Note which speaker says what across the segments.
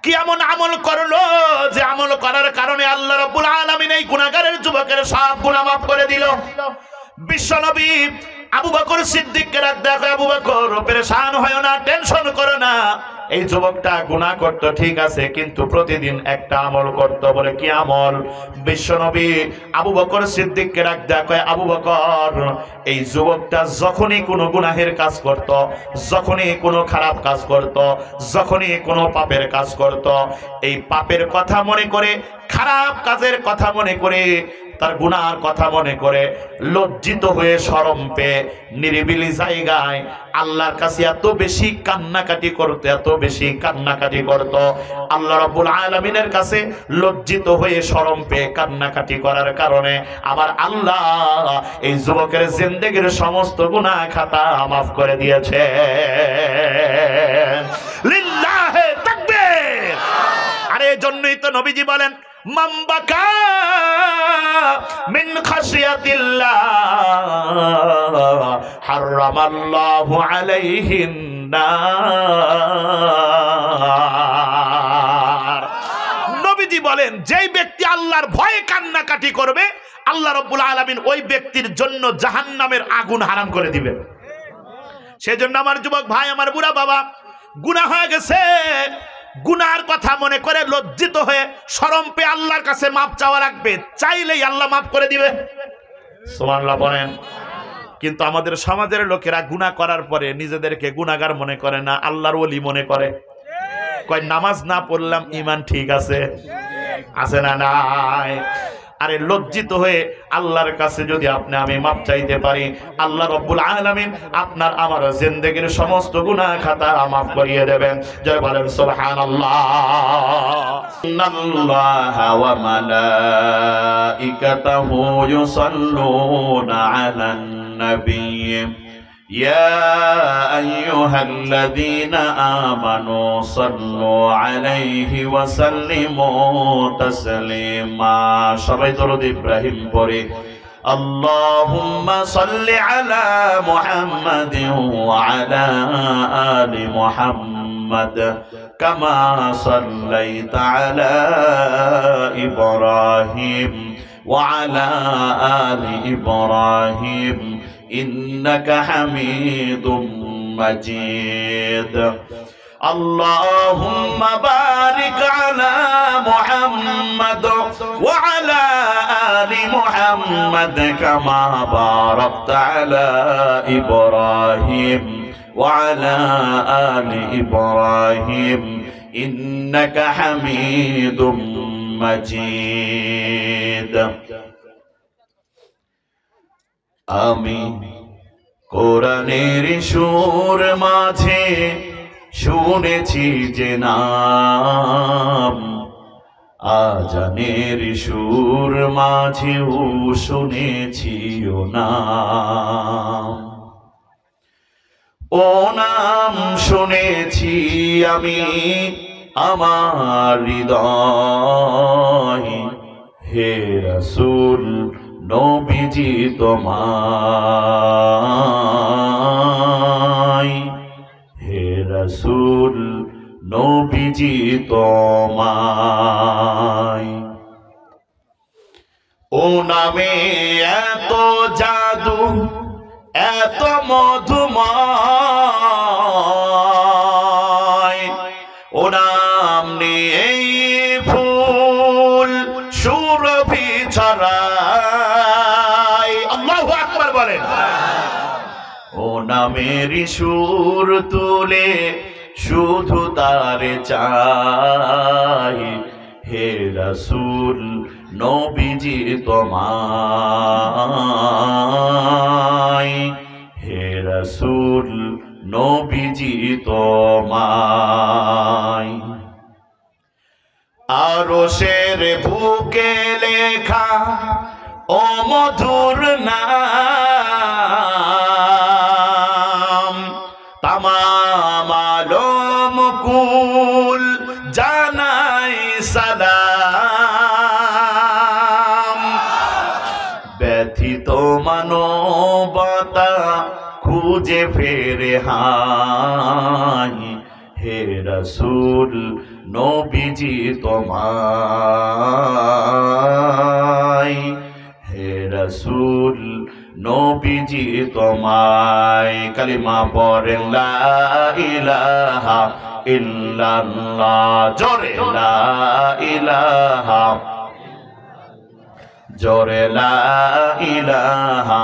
Speaker 1: কি এমন আমল করলো যে আমল করার কারণে আল্লাহ রাব্বুল আলামিন এই গুনাহগারের যুবকের সব গুনাহ মাফ করে দিল। বিশ্বনবী আবু বকর সিদ্দিককে ডাক দেখো, আবু বকর পেরেশান হয় না, টেনশন করো না। এই যুবকটা গুনাহ করতো ঠিক আছে, কিন্তু প্রতিদিন একটা আমল করতো। বলে কি আমল? বিশ্বনবী আবু বকর সিদ্দিককে ডাক দেখো, আবু বকর এই যুবকটা যখনই কোনো গুনাহের কাজ করত, যখনই কোনো খারাপ কাজ করত, যখনই কোনো পাপের কাজ করত, এই পাপের কথা মনে করে, খারাপ কাজের কথা মনে করে, তার গুনার কথা মনে করে লজ্জিত হয়ে শরম পেয়ে নিরিবিলি জায়গায় আল্লাহর কাছে এত বেশি কান্নাকাটি করতো, এত বেশি কান্নাকাটি করতো। আল্লাহ রাব্বুল আলামিনের কাছে লজ্জিত হয়ে শরম পেয়ে কান্নাকাটি করার কারণে আমার আল্লাহ এই যুবকের জিন্দেগির সমস্ত গুনাহ খাতা মাফ করে দিয়েছে। লিল্লাহে তাকবীর। আরে এজন্যই তো নবীজি বলেন, মান বাকা মিন খাশিয়াতিল্লাহ হারামাল্লাহু আলাইহিন নার। নবীজি বলেন, যেই ব্যক্তি আল্লাহর ভয়ে কান্নাকাটি করবে আল্লাহ রাব্বুল আলামিন ওই ব্যক্তির জন্য জাহান্নামের আগুন হারাম করে দিবেন। সেজন্য আমার যুবক ভাই, আমার বুড়া বাবা, গুনাহ হয়ে গেছে, গুনার কথা মনে করে লজ্জিত হয়ে শরম পেয়ে আল্লাহর কাছে মাপ চাওয়া লাগবে, চাইলেই আল্লাহ মাফ করে দিবে। সুবহানাল্লাহ বলেন। কিন্তু আমাদের সমাজের লোকেরা গুনাহ করার পরে নিজেদেরকে গুনাহগার মনে করে না, আল্লাহর ওলি মনে করে। কয় নামাজ না পড়লাম ঈমান ঠিক আছে, আছে না নাই? আরে লজ্জিত হয়ে আল্লাহর কাছে যদি আপনি আমি মাপ চাইতে পারি, আল্লাহ রাব্বুল আলামিন আপনার আমার জিন্দেগির সমস্ত গুনাহ খাতা মাফ করিয়ে দেবেন। জয় বলেন সুবহানাল্লাহ। ইন্নাল্লাহা ওয়া মালাইকাতাহু ইউসাল্লুনা আলান নাবিয়্যি ইয়া আইয়ুহাল্লাযীনা আমানু সাল্লু আলাইহি ওয়া সাল্লিমু তাসলিমা। সবাই দরুদ ইব্রাহিম পড়ে। আল্লাহুম্মা সাল্লি আলা মুহাম্মাদিন ওয়া আলা আলি মুহাম্মাদ কামা সাল্লাইতা আলা ইব্রাহিম ওয়া আলা আলি ইব্রাহিম ইন্নাকা হামিদুম মাজিদ। আল্লাহুম্মা বারিক আলা মুহাম্মাদ ওয়া আলা আলি মুহাম্মাদ কামা বারাকতা আলা ইব্রাহিম ওয়া আলা আলি ইব্রাহিম ইন্নাকা হামিদুম মাজিদ। আমি কোরআনের সুর মাঝে শুনেছি যে নাম, আজানের সুর মাঝেও শুনেছি ও নাম। ও নাম শুনেছি আমি আমার হৃদয়, হে রাসূল নবীজি তোমায়, হে রাসূল নবীজি তোমায়। ও নামে এত জাদু, এত মধুময়, ও নাম নিয়ে ফুল সুরভি ছড়ায়। আল্লাহু আকবার বলেন। ও নামের সুর তুলে শুধু তারে চাই, হে রাসূল নবীজি তোমায়, হে রাসূল নবীজি তোমায়। আরশের বুকে লেখা ও মধুর নাম, তামাম আলম কুল জানাই সালাম। ব্যথিত মানবতা খুঁজে ফেরে হাই, হে রসুল নবীজি তোমায়, হে রসুল নবীজি তোমায়। কালিমা পড়েন লা ইলাহা ইল্লাল্লাহ, জোরে লা ইলাহা, জোরে লা ইলাহা।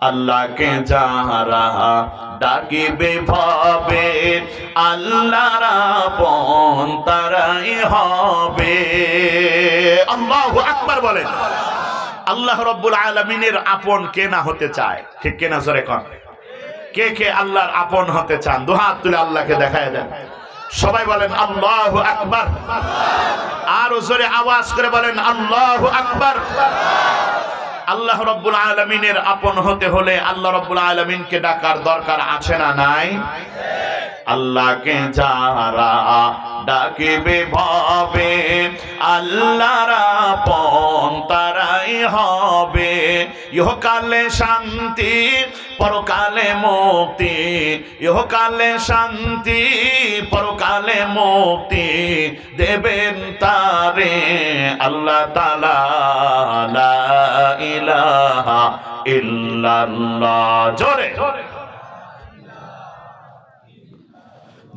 Speaker 1: আল্লাহকে যারা ডাকিবে ভাবে, আল্লাহর আপন তারাই হবে। আল্লাহু আকবার বলেন। আল্লাহ রাব্বুল আলামিনের আপন কে না হতে চায়? ঠিক কিনা জোরে কোন? কে কে আল্লাহর আপন হতে চান? দুহাত তুলে আল্লাহকে দেখায় দেন। সবাই বলেন আল্লাহু আকবার। আর জোরে আওয়াজ করে বলেন আল্লাহু আকবার। আল্লাহ রাব্বুল আলামিনের আপন হতে হলে আল্লাহ রাব্বুল আলামিনকে ডাকার দরকার আছে না নাই? আল্লাহকে যারা ডাকিবে ভাবে, আল্লাহর আপন তারাই হবে। ইহকালে শান্তি, পরকালে মুক্তি, ইহকালে শান্তি, পরকালে মুক্তি দেবেন তারে আল্লাহ তাআলা। লা ইলাহা ইল্লাল্লাহ, জোরে।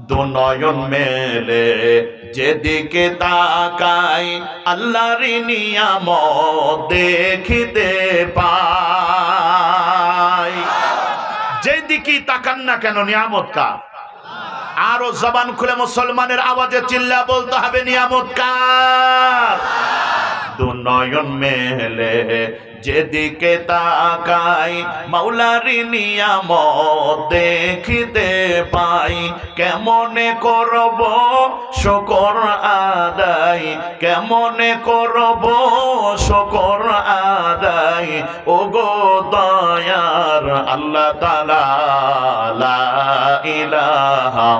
Speaker 1: দুনয়ন মেলে যেদিকে তাকাই, আল্লাহর নিয়ামত দেখিতে পাই। যেদিকে তাকান না কেন নিয়ামত কার? আরো জবান খুলে মুসলমানের আওয়াজে চিল্লা বলতে হবে নিয়ামত কার? দুনয়ন মেলে যেদিকে তাকাই, মাওলার নিয়ামত দেখিতে পাই। কেমনে করব শুকর আদায়, কেমনে করব শুকর আদায়, ও গো দয়ার আল্লাহ তাআলা। লা ইলাহা,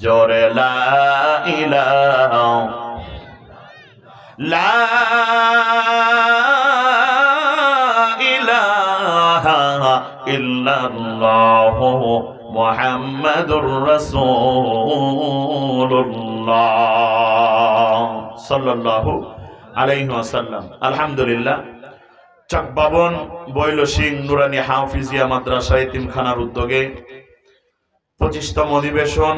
Speaker 1: জোরে লা ইলাহা, লা ইলাহা ইল্লাল্লাহ মুহাম্মাদুর রাসূলুল্লাহ সাল্লাল্লাহু আলাইহি ওয়াসাল্লাম। আলহামদুলিল্লাহ, চাকবাবন বৈল সিং নুরানি হাফিজিয়া মাদ্রাসা এতিমখানার উদ্যোগে 25তম অধিবেশন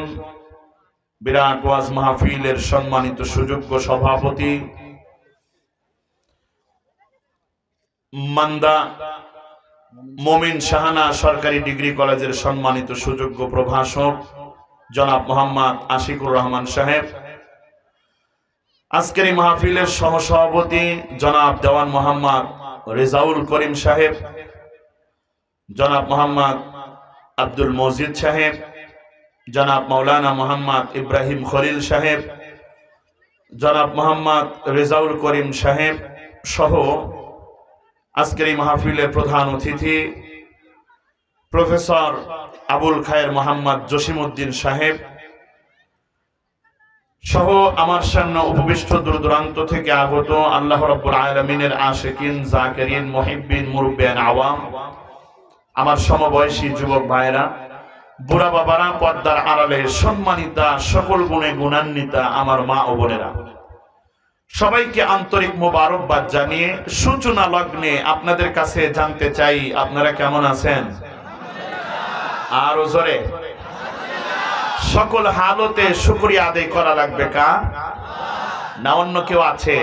Speaker 1: বিরাট ওয়াজ মাহফিলের সম্মানিত সুযোগ্য সভাপতি, মান্দা মোমিন শাহানা সরকারি ডিগ্রি কলেজের সম্মানিত সুযোগ্য প্রভাষক জনাব মোহাম্মদ আশিকুর রহমান সাহেব, আজকের এই মাহফিলের সহসভাপতি জনাব দেওয়ান মোহাম্মদ রেজাউল করিম সাহেব, জনাব মোহাম্মদ আব্দুল মজিদ সাহেব, জনাব মৌলানা মোহাম্মদ ইব্রাহিম খলিল সাহেব, জনাব মোহাম্মদ রেজাউল করিম সাহেব সহ আজকের এই মাহফিলের প্রধান অতিথি প্রফেসর আবুল খায়ের মোহাম্মদ জসিমউদ্দিন সাহেব সহ আমার সামনে উপবিষ্ট দূর দূরান্ত থেকে আগত আল্লাহ রাব্বুল আলামিনের আশিকিন, জাকিরিন, মুহিব্বিন, মুরব্বিয়ান, আওয়াম, আমার সমবয়সী যুবক ভাইরা, বুড়া বাবারা, পর্দার আড়ালে সম্মানিতা, সকল গুণে গুণান্বিতা আমার মা ও বোনেরা, সবাইকে আন্তরিক মোবারকবাদ জানিয়ে সূচনা লগ্নে আপনাদের কাছে জানতে চাই আপনারা কেমন আছেন? আর জোরে সকল হালতে শুকরিয়া আদায় করা লাগবে কার? না অন্য কেউ আছে?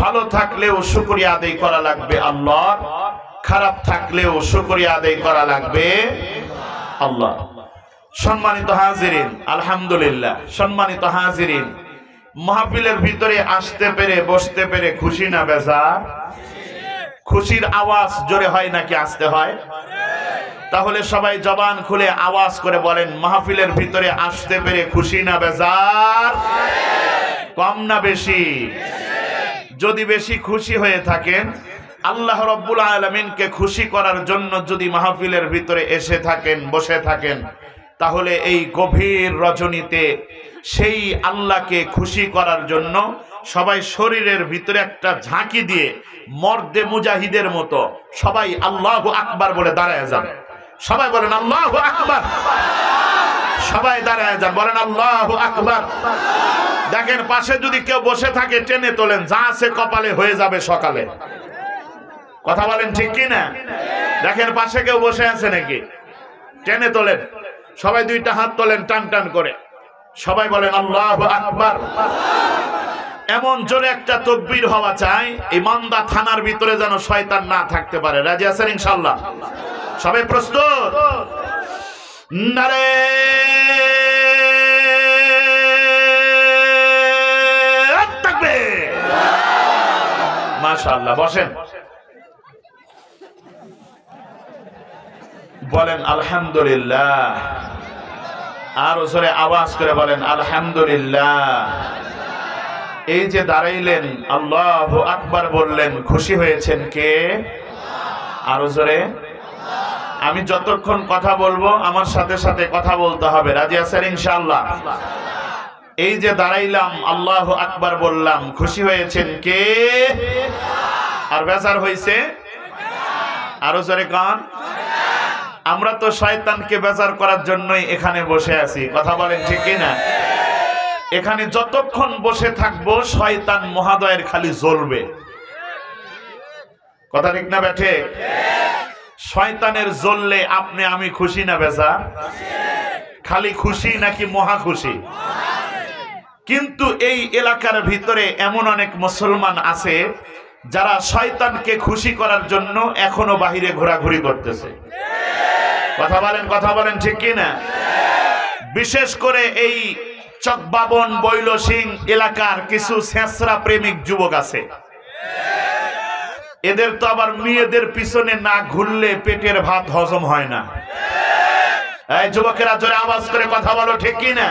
Speaker 1: ভালো থাকলেও শুকরিয়া আদায় করা লাগবে আল্লাহর, খারাপ থাকলেও শুকরিয়া আদায় করা লাগবে আল্লাহ। সম্মানিত হাজিরিন, আলহামদুলিল্লাহ, সম্মানিত হাজিরিন, মাহফিলের ভিতরে আসতে পেরে বসতে পেরে খুশি না বেজার? খুশির আওয়াজ জোরে হয় নাকি আসতে হয়? তাহলে সবাই জবান খুলে আওয়াজ করে বলেন মাহফিলের ভিতরে আসতে পেরে খুশি না বেজার? কম না বেশি? যদি বেশি খুশি হয়ে থাকেন, আল্লাহ রাব্বুল আলামিনকে খুশি করার জন্য যদি মাহফিলের ভিতরে এসে থাকেন, বসে থাকেন, তাহলে এই গভীর রজনীতে সেই আল্লাহকে খুশি করার জন্য সবাই শরীরের ভিতরে একটা ঝাঁকি দিয়ে মর্দে মুজাহিদের মতো সবাই আল্লাহু আকবার বলে দাঁড়ায় যান। সবাই বলেন আল্লাহু আকবার। সবাই দাঁড়ায় যান, বলেন আল্লাহু আকবার। দেখেন পাশে যদি কেউ বসে থাকে টেনে তোলেন, যা আছে কপালে হয়ে যাবে সকালে। কথা বলেন ঠিক কি না? দেখেন পাশে কেউ বসে আছে নাকি, টেনে তোলেন। সবাই দুইটা হাত তোলেন টান টান করে, সবাই বলেন আল্লাহু আকবার। এমন জোরে একটা তাকবীর হওয়া চাই এই মান্দা থানার ভিতরে যেন শয়তান না থাকতে পারে। রাজি আছেন ইনশাআল্লাহ? সবাই প্রস্তুত? নারে তাকবীর, মাশাআল্লাহ। বসেন, বলেন আলহামদুলিল্লাহ। আর জোরে আওয়াজ করে বলেন আলহামদুলিল্লাহ। এই যে দাঁড়াইলেন আল্লাহু আকবার বললেন, খুশি হয়েছেন কে? আরো জোরে। আমি যতক্ষণ কথা বলবো আমার সাথে সাথে কথা বলতে হবে। রাজি আছেন ইনশাআল্লাহ? এই যে দাঁড়াইলাম আল্লাহু আকবার বললাম, খুশি হয়েছেন কে? আর বেজার হয়েছে? আরো জোরে কান। আমরা তো শয়তানকে বেজার করার জন্যই এখানে বসে আছি। কথা বলেন ঠিক কি না? এখানে যতক্ষণ বসে থাকবো শয়তান মহাদয়ের খালি জ্বলবে। কথা ঠিক না বেঠে? শয়তানের জ্বললে আপনি আমি খুশি না বেজা? খালি খুশি নাকি মহা খুশি? কিন্তু এই এলাকার ভিতরে এমন অনেক মুসলমান আছে যারা শয়তানকে খুশি করার জন্য এখনো বাহিরে ঘোরাঘুরি করতেছে। কথা বলেন ঠিক কি না? বিশেষ করে এই চকবাবন বৈলসিং এলাকার কিছু ছেঁচড়া প্রেমিক যুবক আছে। এদের তো আবার মেয়েদের পিছনে না ঘুরলে পেটের ভাত হজম হয় না। এই যুবকেরা জোরে আওয়াজ করে কথা বলো ঠিক কি না?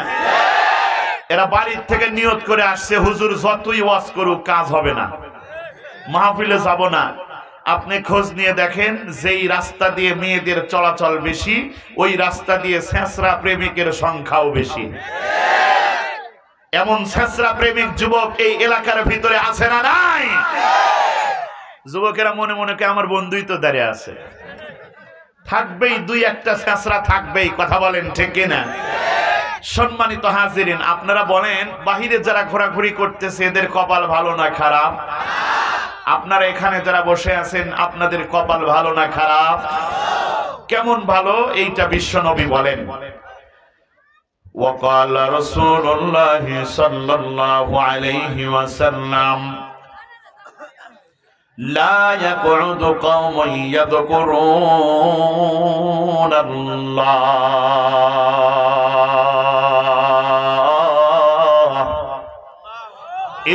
Speaker 1: এরা বাড়ির থেকে নিয়ত করে আসছে, হুজুর যতই ওয়াজ করুক কাজ হবে না, মাহফিলে যাব না। আপনি খোঁজ নিয়ে দেখেন যেই রাস্তা দিয়ে মেয়েদের চলাচল বেশি, ওই রাস্তা দিয়ে ছেঁচড়া প্রেমিকের সংখ্যাও বেশি। এমন ছেঁচড়া প্রেমিক যুবক এই এলাকার ভিতরে আছে না নাই? যুবকেরা মনে মনে কে আমার বন্ধুই তো দাঁড়িয়ে আছে, থাকবেই দুই একটা ছেঁচড়া থাকবেই। কথা বলেন ঠিক কিনা? সম্মানিত হাজিরিন, আপনারা বলেন বাহিরে যারা ঘোরাঘুরি করতেছে এদের কপাল ভালো না খারাপ? আপনারা এখানে যারা বসে আছেন আপনাদের কপাল ভালো না খারাপ? কেমন ভালো এইটা বিশ্বনবী বলেন। وقال رسول الله صلى الله عليه وسلم لا يقعد قوم يذكرون الله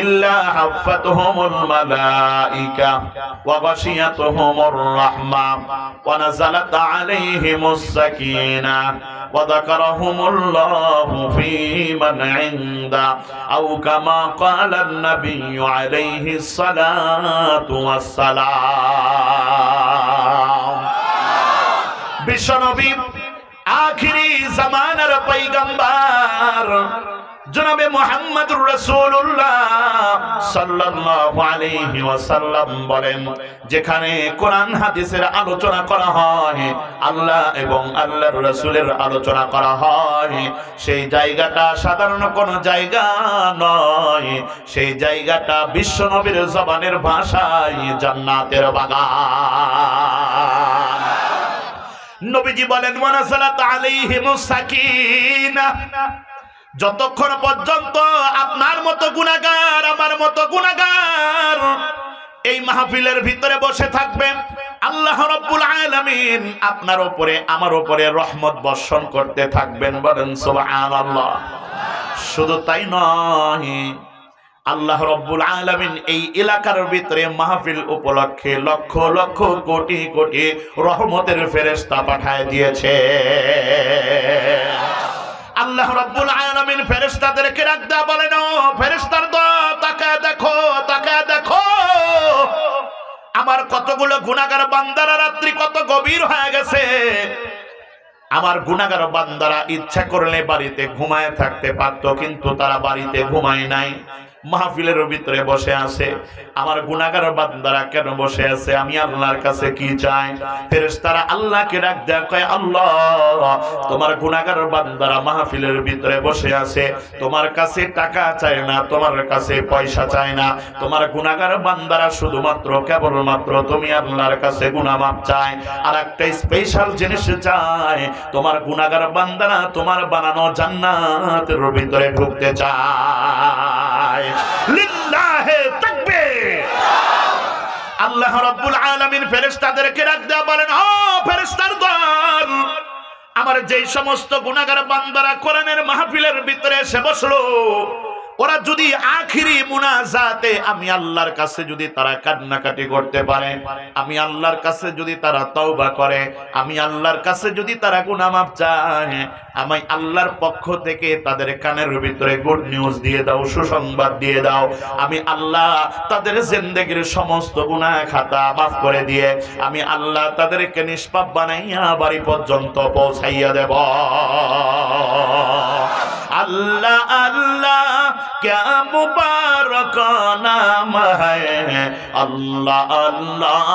Speaker 1: إلا حفتهم الملائكة وغشيتهم الرحمة ونزلت عليهم السكينة وذكرهم الله في من عنده أو كما قال النبي عليه الصلاة والسلام। বিশ্বনবী আখিরি জামানার পয়গম্বর জনাবে মুহাম্মদুর রাসূলুল্লাহ সাল্লাল্লাহু আলাইহি ওয়াসাল্লাম বলেন, যেখানে কোরআন হাদিসের আলোচনা করা হয়, আল্লাহ এবং আল্লাহর রাসূলের আলোচনা করা হয়, সেই জায়গাটা সাধারণ কোনো জায়গা নয়, সেই জায়গাটা বিশ্বনবীর জবানের ভাষায় জান্নাতের বাগান। নবীজি বলেন ওয়ানাযালাত আলাইহিমুস সাকিনাহ, যতক্ষণ পর্যন্ত আপনার মতো গুনাহগার আমার মতো গুনাহগার এই মাহফিলের ভিতরে বসে থাকবে, আল্লাহ রাব্বুল আলামিন আপনার উপরে আমার উপরে রহমত বর্ষণ করতে থাকবেন। বলেন সুবহানাল্লাহ। শুধু তাই নয়, আল্লাহ রাব্বুল আলামিন এই এলাকার ভিতরে মাহফিল উপলক্ষে লক্ষ লক্ষ কোটি কোটি রহমতের ফেরেশতা পাঠায় দিয়েছে। আল্লাহ রাব্বুল আলামিন ফেরেশতাদেরকে ডাকতে বলেন, ও ফেরেশতার দল তাকায় দেখো, তাকায় দেখো আমার কতগুলো গুনাহগার বান্দারা রাত্রি কত গভীর হয়ে গেছে। আমার গুনাহগার বান্দারা ইচ্ছা করলে বাড়িতে ঘুমায় থাকতে পারত, কিন্তু তারা বাড়িতে ঘুমায় নাই। মাহফিলের ভিতরে বসে আছে, আমার গুনাহগার বান্দারা কেন বসে আছে? আমি আল্লাহর কাছে কি চাই? ফেরেশতারা আল্লাহকে ডাক দেয়, কয় আল্লাহ, তোমার গুনাহগার বান্দারা মাহফিলের ভিতরে বসে আছে, তোমার কাছে টাকা চায় না, তোমার কাছে পয়সা চায় না, তোমার গুনাহগার বান্দারা শুধুমাত্র কেবলমাত্র তুমি আল্লাহর কাছে গুনাহ মাফ চায়। আর একটা স্পেশাল জিনিস চায়, তোমার গুনাহগার বান্দারা তোমার বানানো জান্নাতের ভিতরে ঢুকতে চায়। লিল্লাহে তাকবীর। আল্লাহ রাব্বুল আলামিন ফেরেশতাদেরকে ডাক দেয়া বলেন, ও ফেরেশতার দল, আমার যেই সমস্ত গুনাহগার বান্দারা কোরআনের মাহফিলের ভিতরে এসে বসলো, ওরা যদি আখিরি মুনাজাতে আমি আল্লাহর কাছে যদি তারা কান্নাকাটি করতে পারে, আমি আল্লাহর কাছে যদি তারা তওবা করে, আমি আল্লাহর কাছে যদি তারা গুনাহ মাফ চায়, আমি আল্লাহর পক্ষ থেকে তাদের কানের ভিতরে গুড নিউজ দিয়ে দাও, সুসংবাদ দিয়ে দাও। আমি আল্লাহ তাদের জিন্দেগীর সমস্ত গুনাহ খাতা মাফ করে দিয়ে আমি আল্লাহ তাদেরকে নিষ্পাপ বানাইয়া বাড়ি পর্যন্ত পৌঁছাইয়া দেব। अल्लाह अल्लाह क्या मुबारक नाम है, अल्लाह अल्लाह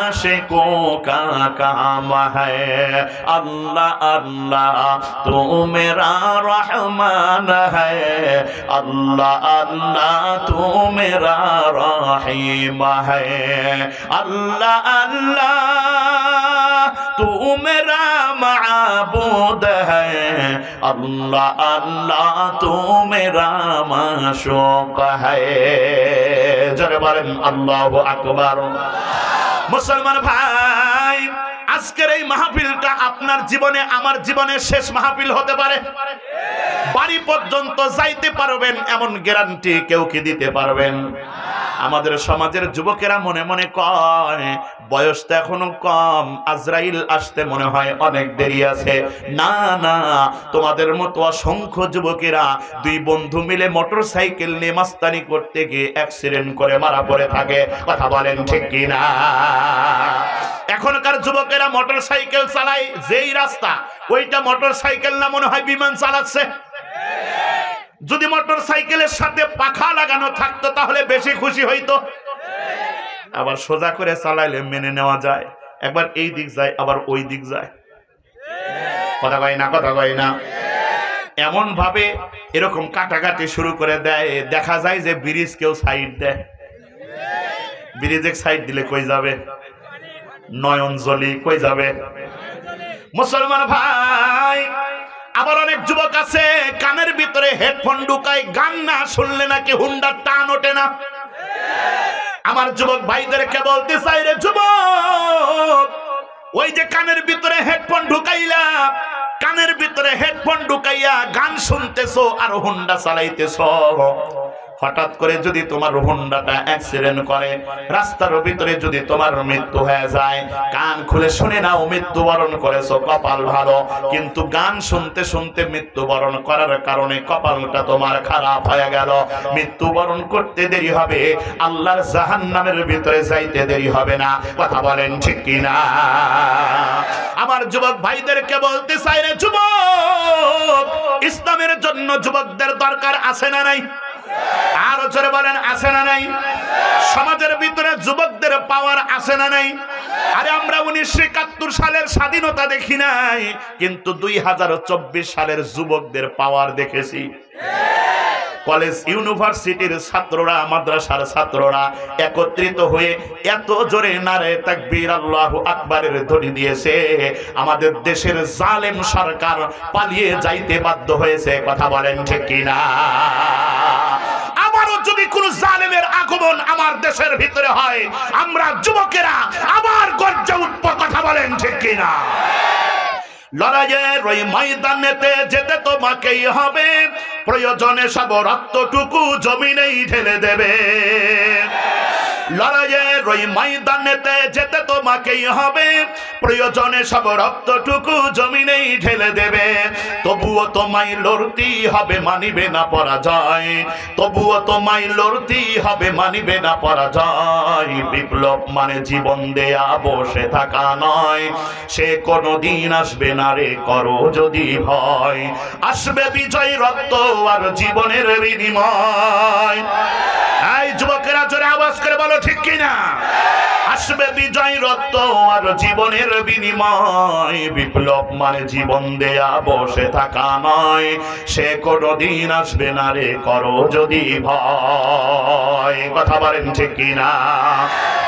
Speaker 1: आशिकों का काम है, अल्लाह अल्लाह तू मेरा रहमान है, अल्लाह अल्लाह तू मेरा रहीम है, अल्लाह अल्लाह तू मेरा माबूद है, अल्लाह अल्लाह तू मेरा माशूक है। जरा बोलें अल्लाहु আকবার। মুসলমান ভাই, আজকের এই মাহফিলটা আপনার জীবনে আমার জীবনের শেষ মাহফিল হতে পারে। বাড়ি পর্যন্ত যাইতে পারবেন এমন গ্যারান্টি কেউ কি দিতে পারবেন? আমাদের সমাজের যুবকেরা মনে মনে কয় বয়স তো এখনো কম, আজরাইল আসতে মনে হয় অনেক দেরি আছে। না না, তোমাদের মতো অসংখ্য যুবকেরা দুই বন্ধু মিলে মোটরসাইকেল নিয়ে মাস্তানি করতে গিয়ে অ্যাক্সিডেন্ট করে মারা পড়ে থাকে। কথা বলেন ঠিক কি না? এখনকার যুবকেরা মোটরসাইকেল চালায় যেই রাস্তা, ওইটা মোটরসাইকেল না মনে হয় বিমান চালাচ্ছে। যদি মোটরসাইকেলের সাথে পাখা লাগানো থাকতো তাহলে বেশি খুশি হইতো। আবার সোজা করে চালাইলে মেনে নেওয়া যায়, একবার এই দিক যায় আবার ওই দিক যায়। কথা কয় না, কথা কয় না। এমন ভাবে এরকম কাটাকাটি শুরু করে দেয়, দেখা যায় যে ব্রিজ কেউ সাইড দেয়। ব্রিজে সাইড দিলে কই যাবে? নয়নজলি কই যাবে? মুসলমান ভাই, আবার অনেক যুবক আছে কানের ভিতরে হেডফোন ঢুকায়, গান না শুনলে নাকি হুন্ডার টান ওঠে না। আমার যুবক ভাইদেরকে বলতে চাই, রে যুবক, ওই যে কানের ভিতরে হেডফোন ঢুকাইলা, কানের ভিতরে হেডফোন ঢুকাইয়া গান শুনতেছো আর হুন্ডা চালাইতেছো, হঠাৎ করে যদি তোমার হুন্ডাটা অ্যাক্সিডেন্ট করে, রাস্তার ভিতরে যদি তোমার মৃত্যু হয়ে যায়, কান খুলে শুনে নাও মৃত্যুবরণ করেছো, কপাল ভালো। কিন্তু গান শুনতে শুনতে মৃত্যুবরণ করার কারণে কপালটা তোমার খারাপ হয়ে গেল। মৃত্যুবরণ করতে দেরি হবে, আল্লাহর জাহান্নামের ভিতরে যাইতে দেরি হবে না। কথা বলেন ঠিক কি না? আমার যুবক ভাইদেরকে বলতে চাই, রে যুবক, ইসলামের জন্য যুবকদের দরকার আছে না নাই? আরো জোরে বলেন, আছে না নাই? সমাজের ভিতরে যুবকদের পাওয়ার আছে না নাই? আরে আমরা 1971 সালের স্বাধীনতা দেখি নাই, কিন্তু 2024 সালের যুবকদের পাওয়ার দেখেছি। কলেজ ইউনিভার্সিটির ছাত্ররা, মাদ্রাসার ছাত্ররা একত্রিত হয়ে এত জোরে নারে তাকবীর আল্লাহু আকবারের ধ্বনি দিয়েছে, আমাদের দেশের জালেম সরকার পালিয়ে যাইতে বাধ্য হয়েছে। কথা বলেন ঠিক কিনা? আবারও যদি কোন জালেমের আগমন আমার দেশের ভিতরে হয়, আমরা যুবকেরা আবার গর্জে উঠব। কথা বলেন ঠিক কিনা? লড়াইয়ের ওই ময়দানেতে যেতে তোমাকেই হবে, প্রয়োজনে সব রক্তটুকু জমিনেই ঢেলে দেবে। লড়াইয়ের ওই ময়দানেতে যেতে তোমাকেই হবে, প্রয়োজনে সব রক্তটুকু জমিনেই ঢেলে দেবে, তবুও তোমায় লড়তেই হবে, মানিবে না পরাজয়, তবুও তোমায় লড়তেই হবে, মানিবে না পরাজয়। বিপ্লব মানে জীবন দেয়া বসে থাকা নয়, সে কোনদিন আসবে না রে করো যদি ভয়, আসবে বিজয় রক্ত আর জীবনের বিনিময়। এই যুবকেরা জোরে আওয়াজ করে বলো ঠিক কিনা? আসবে বিজয় রক্ত আর জীবনের বিনিময়, বিপ্লব মানে জীবন দেয়া বসে থাকা নয়, সে কোনদিন আসবে না রে করো যদি ভয়। কথা বলেন ঠিক কিনা?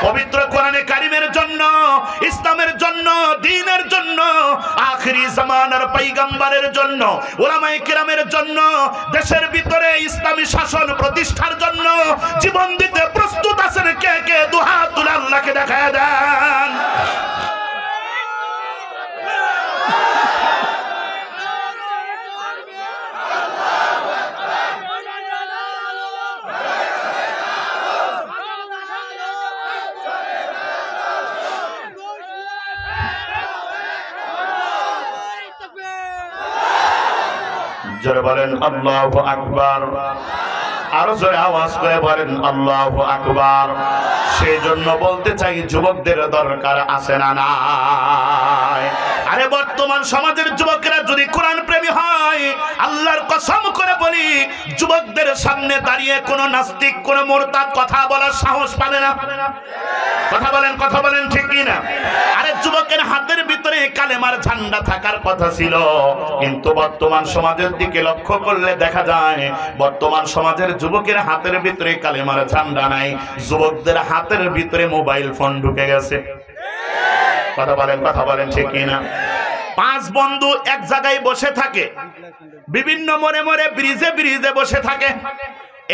Speaker 1: পবিত্র কোরআনে কারিমের জন্য, ইসলামের জন্য, দ্বীনের জন্য, আখিরি জামানার পয়গম্বরের জন্য, উলামায়ে কেরামের জন্য, দেশের ভিতরে ইসলামী শাসন প্রতিষ্ঠার জন্য জীবন দিতে প্রস্তুত আছেন কে কে? দুহাত তুলে আল্লাহকে দেখায় দেন। জোরে বলেন আল্লাহু আকবার। আরো জোরে আওয়াজ করে বলেন আল্লাহু আকবার। সেই জন্য বলতে চাই যুবকদের দরকার আছে না নাই? আরে বর্তমান সমাজের যুবকেরা যদি কোরআন প্রেমী হয়, আল্লাহর কসম করে বলি যুবকদের সামনে দাঁড়িয়ে কোন নাস্তিক, কোন মুরতাদ কথা বলার সাহস পাবে না। কথা বলেন ঠিক কি না? আরে যুবকের হাতের ভিতরে কালেমার ঝান্ডা থাকার কথা ছিল, কিন্তু বর্তমান সমাজের দিকে লক্ষ্য করলে দেখা যায় বর্তমান সমাজের যুবকের হাতের ভিতরে কালেমার ঝান্ডা নাই, যুবকদের হাতের ভিতরে মোবাইল ফোন ঢুকে গেছে। কথা বলেন ঠিক কি না? 5 বন্ধু এক জায়গায় বসে থাকে, বিভিন্ন মোড়ে মোড়ে ব্রিজে ব্রিজে বসে থাকে।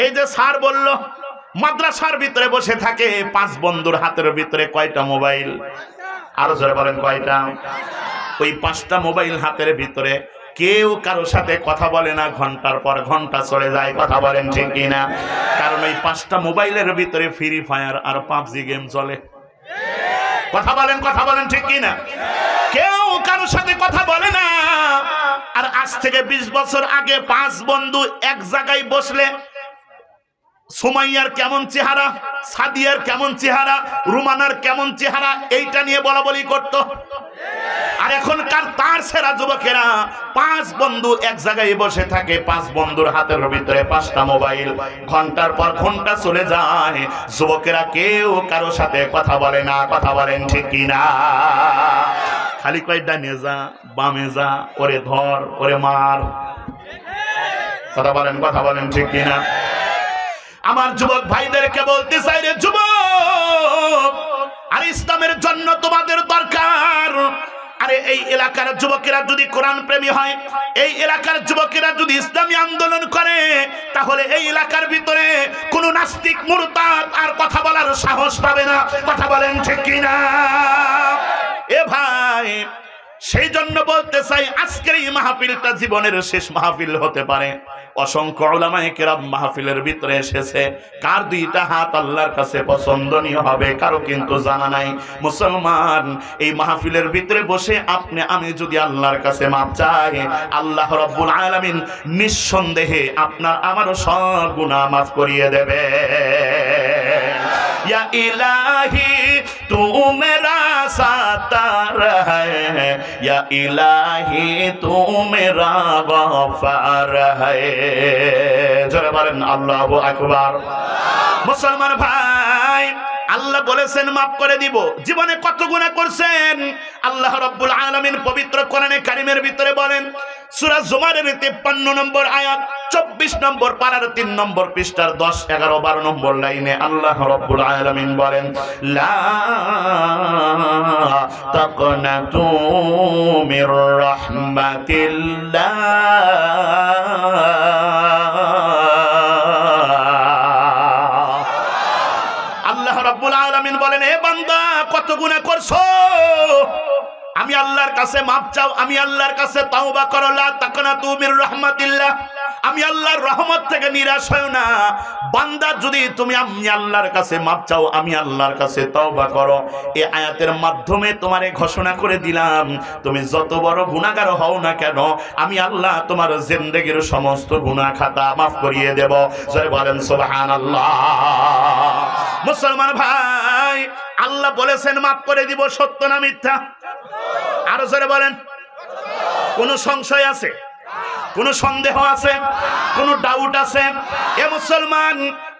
Speaker 1: এই যে স্যার বলল মাদ্রাসার ভিতরে বসে থাকে, 5 বন্ধুর হাতের ভিতরে কয়টা মোবাইল? আরো জোরে বলেন কয়টা? ওই 5টা মোবাইল হাতের ভিতরে, কেউ কারোর সাথে কথা বলে না, ঘন্টার পর ঘন্টা চলে যায়। কথা বলেন ঠিক কিনা? কারণ ওই 5টা মোবাইলের ভিতরে ফ্রি ফায়ার আর পাবজি গেম চলে। কথা বলেন ঠিক কিনা? কেউ কারোর সাথে কথা বলে না। আর আজ থেকে 20 বছর আগে 5 বন্ধু এক জায়গায় বসলে সুমাইয়ার কেমন চেহারা, সাদিয়ার কেমন চেহারা, রুমানার কেমন চেহারা, এইটা নিয়ে বলা বলি করতো। আর এখনকার তার সেরা যুবকেরা 5 বন্ধু এক জায়গায় বসে থাকে, 5 বন্ধুর হাতের ভিতরে 5টা মোবাইল, ঘন্টার পর ঘন্টা চলে যায়, যুবকেরা কেউ কারো সাথে কথা বলে না। কথা বলেন ঠিক কিনা? খালি কয় ডানে যা, বামে যা, ওরে ধর, ওরে মার। কথা বলেন ঠিক কিনা? আমার যুবক ভাইদেরকে বলতে চাই রে যুবক, আর ইসলামের জন্য তোমাদের দরকার। আরে এই এলাকার যুবকেরা যদি কোরআন প্রেমী হয়, এই এলাকার যুবকেরা যদি ইসলামী আন্দোলন করে, তাহলে এই এলাকার ভিতরে কোন নাস্তিক মুরতাদ আর কথা বলার সাহস পাবে না। কথা বলেন ঠিক কিনা? এ ভাই, সেই জন্য বলতে চাই আজকের এই মাহফিলটা জীবনের শেষ মাহফিল হতে পারে। অসংখ্য উলামায়ে কেরাম মাহফিলের ভিতরে এসেছে, কার 2টা হাত আল্লাহর কাছে পছন্দনীয় হবে কারো কিন্তু জানা নাই। মুসলমান, এই মাহফিলের ভিতরে বসে আপনি আমি যদি আল্লাহর কাছে মাপ চাই, আল্লাহ রাব্বুল আলামিন নিঃসন্দেহে আপনার আমারও সব গুনাহ মাফ করিয়ে দেবে। या इलाही तू मेरा सातार है, या इलाही तू मेरा गफार है। जोरे बोलेन अल्लाहु আকবার। মুসলমান ভাই, আল্লাহ বলেছেন মাফ করে দিব। জীবনে কত গুনাহ করছেন আল্লাহ রাব্বুল আলামিন পবিত্র কোরআনে কারীমের ভিতরে বলেন, সূরা জুমারের 53 নম্বর আয়াত, 24 নম্বর পারার 3 নম্বর পৃষ্ঠার 10, 11, 12 নম্বর লাইনে আল্লাহ রাব্বুল আলামিন বলেন, লা তাকনাতু মির রাহমাতিল্লাহ, আল্লাহ রাব্বুল আলামিন বলেন, এ বান্দা কত গুনাহ করছো, আমি আমি আল্লাহর কাছে মাপ চাও, আমি আল্লাহর কাছে তাওবা করো, লা তাকনাতু মির রাহমাতিল্লাহ, আমি আল্লাহর রহমত থেকে নিরাশ হও না। বান্দা যদি তুমি আমি আল্লাহর কাছে মাপ চাও, আমি আল্লাহর কাছে তওবা করো, এই আয়াতের মাধ্যমে তোমারে ঘোষণা করে দিলাম, তুমি যত বড় গুনাহগার হও না কেন, আমি আল্লাহ তোমার জিন্দেগীর সমস্ত গুনাহ খাতা মাফ করিয়ে দেব। জয় বলেন সুবহানাল্লাহ। মুসলমান ভাই, আল্লাহ বলেছেন মাফ করে দিব, সত্য না মিথ্যা? আরো জোরে বলেন। কোনো সংশয় আছে? কোনো সন্দেহ আছে? কোনো ডাউট আছে? এ মুসলমান,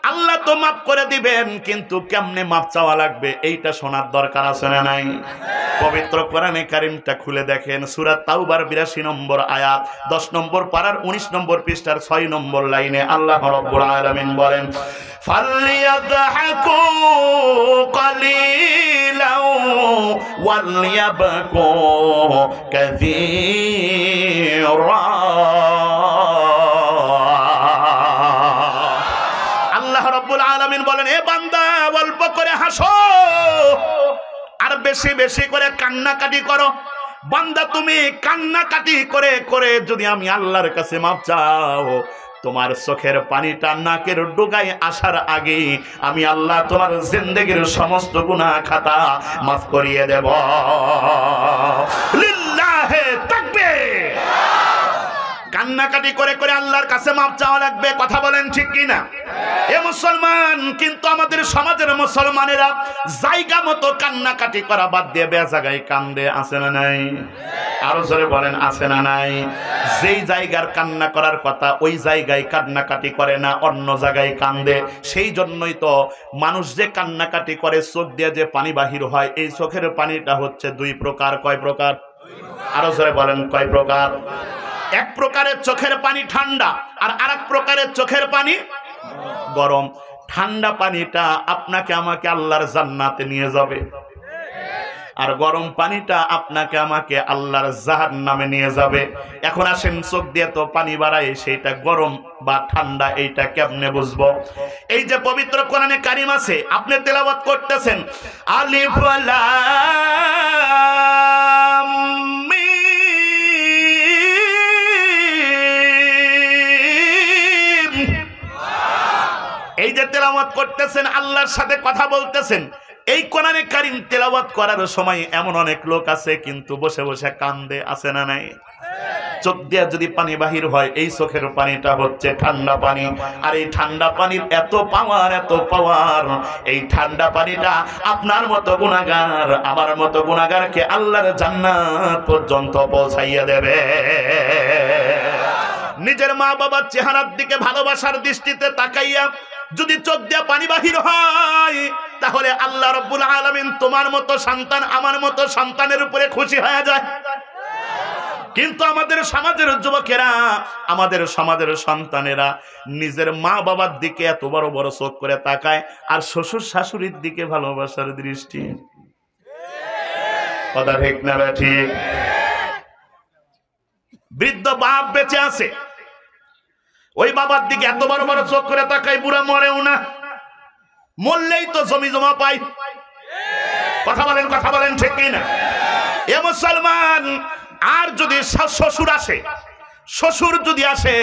Speaker 1: আল্লাহ তো মাফ করে দিবেন, কিন্তু কেমনে মাফ চাওয়া লাগবে এইটা শোনার দরকার আছে না নাই? পবিত্র কোরআনে কারিমটা খুলে দেখেন, সূরা তাওবার ৮২ নম্বর আয়াত, ১০ নম্বর পারার ১৯ নম্বর পৃষ্ঠার ৬ নম্বর লাইনে আল্লাহ রাব্বুল আলামিন বলেন, ফালইয়াদহাকু কালিলাও ওয়ালইয়াবকু কাসীরা। আল্লাহ রাব্বুল আলামিন বলেন, এ বান্দা, অল্প করে হাসো আর বেশি বেশি করে কান্নাকাটি করো। বান্দা, তুমি কান্নাকাটি করে করে যদি আমি আল্লাহর কাছে মাপ চাও, তোমার চোখের পানিটা নাকের ডোগায় আসার আগে আমি আল্লাহ তোমার জিন্দেগীর সমস্ত গুনাহ খাতা মাফ করিয়ে দেব। লিল্লাহে তাকবীর। কান্নাকাটি করে করে আল্লাহর কাছে মাপ চাওয়া লাগবে, কথা বলেন ঠিক কিনা? এ মুসলমান, কিন্তু আমাদের সমাজের মুসলমানেরা জায়গা মতো কান্নাকাটি করা বাদ দিয়ে বেজায়গায় কান্দে, আছে না নাই? আরো জোরে বলেন, আছে না নাই? যেই জায়গার কান্না করার কথা ওই জায়গায় কান্নাকাটি করে না, অন্য জায়গায় কান্দে। সেই জন্যই তো মানুষ যে কান্নাকাটি করে, চোখ দিয়ে যে পানি বাহির হয়, এই চোখের পানিটা হচ্ছে দুই প্রকার। কয় প্রকার? আরো জোরে বলেন, কয় প্রকার? এক প্রকারের চোখের পানি ঠান্ডা, আর আরেক প্রকারের চোখের পানি গরম। ঠান্ডা পানিটা আপনাকে আমাকে আল্লাহর জান্নাতে নিয়ে যাবে, আর গরম পানিটা আপনাকে আমাকে আল্লাহর জাহান্নামে নিয়ে যাবে। এখন আসেন, চোখ দিয়ে তো পানি বাড়ায়, সেইটা গরম বা ঠান্ডা এইটা কেমনে বুঝবো? এই যে পবিত্র কোরআনে কারিম আছে, আপনি তেলাওয়াত করতেছেন, আলিফ লাম মিম, এই যে তেলাওয়াত করতেছেন, আল্লাহর সাথে কথা বলতেছেন। এই কোরআনে কারিম তেলাওয়াত করার সময় এমন অনেক লোক আছে কিন্তু বসে বসে কান্দে, আছে না নাই? চোখ দিয়ে যদি পানি বাহির হয়, এই চোখের পানিটা হচ্ছে ঠান্ডা পানি। আর এই ঠান্ডা পানির এত পাওয়ার, এত পাওয়ার, এই ঠান্ডা পানিটা আপনার মতো গুনাহগার, আমার মতো গুনাহগারকে আল্লাহর জান্নাত পর্যন্ত পৌঁছাইয়া দেবে। নিজের মা বাবার চেহারার দিকে ভালোবাসার দৃষ্টিতে তাকাইয়া যদি চোখ দিয়ে পানি বাহির হয়, তাহলে আল্লাহ রাব্বুল আলামিন তোমার মতো সন্তান, আমার মতো সন্তানের উপরে খুশি হয়ে যায়। কিন্তু আমাদের সমাজের যুবকেরা, আমাদের সমাজের সন্তানেরা নিজের মা বাবার দিকে এত বড় বড় চোখ করে তাকায়, আর শ্বশুর শাশুড়ির দিকে ভালোবাসার দৃষ্টি। কথা ঠিক না ঠিক? বৃদ্ধ বাপ বেঁচে আছে, ওই বাবার দিকে এত বড় বড় চোখ করে তাকায়, বুড়া মরেও না, মরলেই তো জমি জমা পাই। কথা বলেন, কথা বলেন ঠিক কিনা? এ মুসলমান, আর যদি শ্বশুর আসে, শ্বশুর যদি আসে,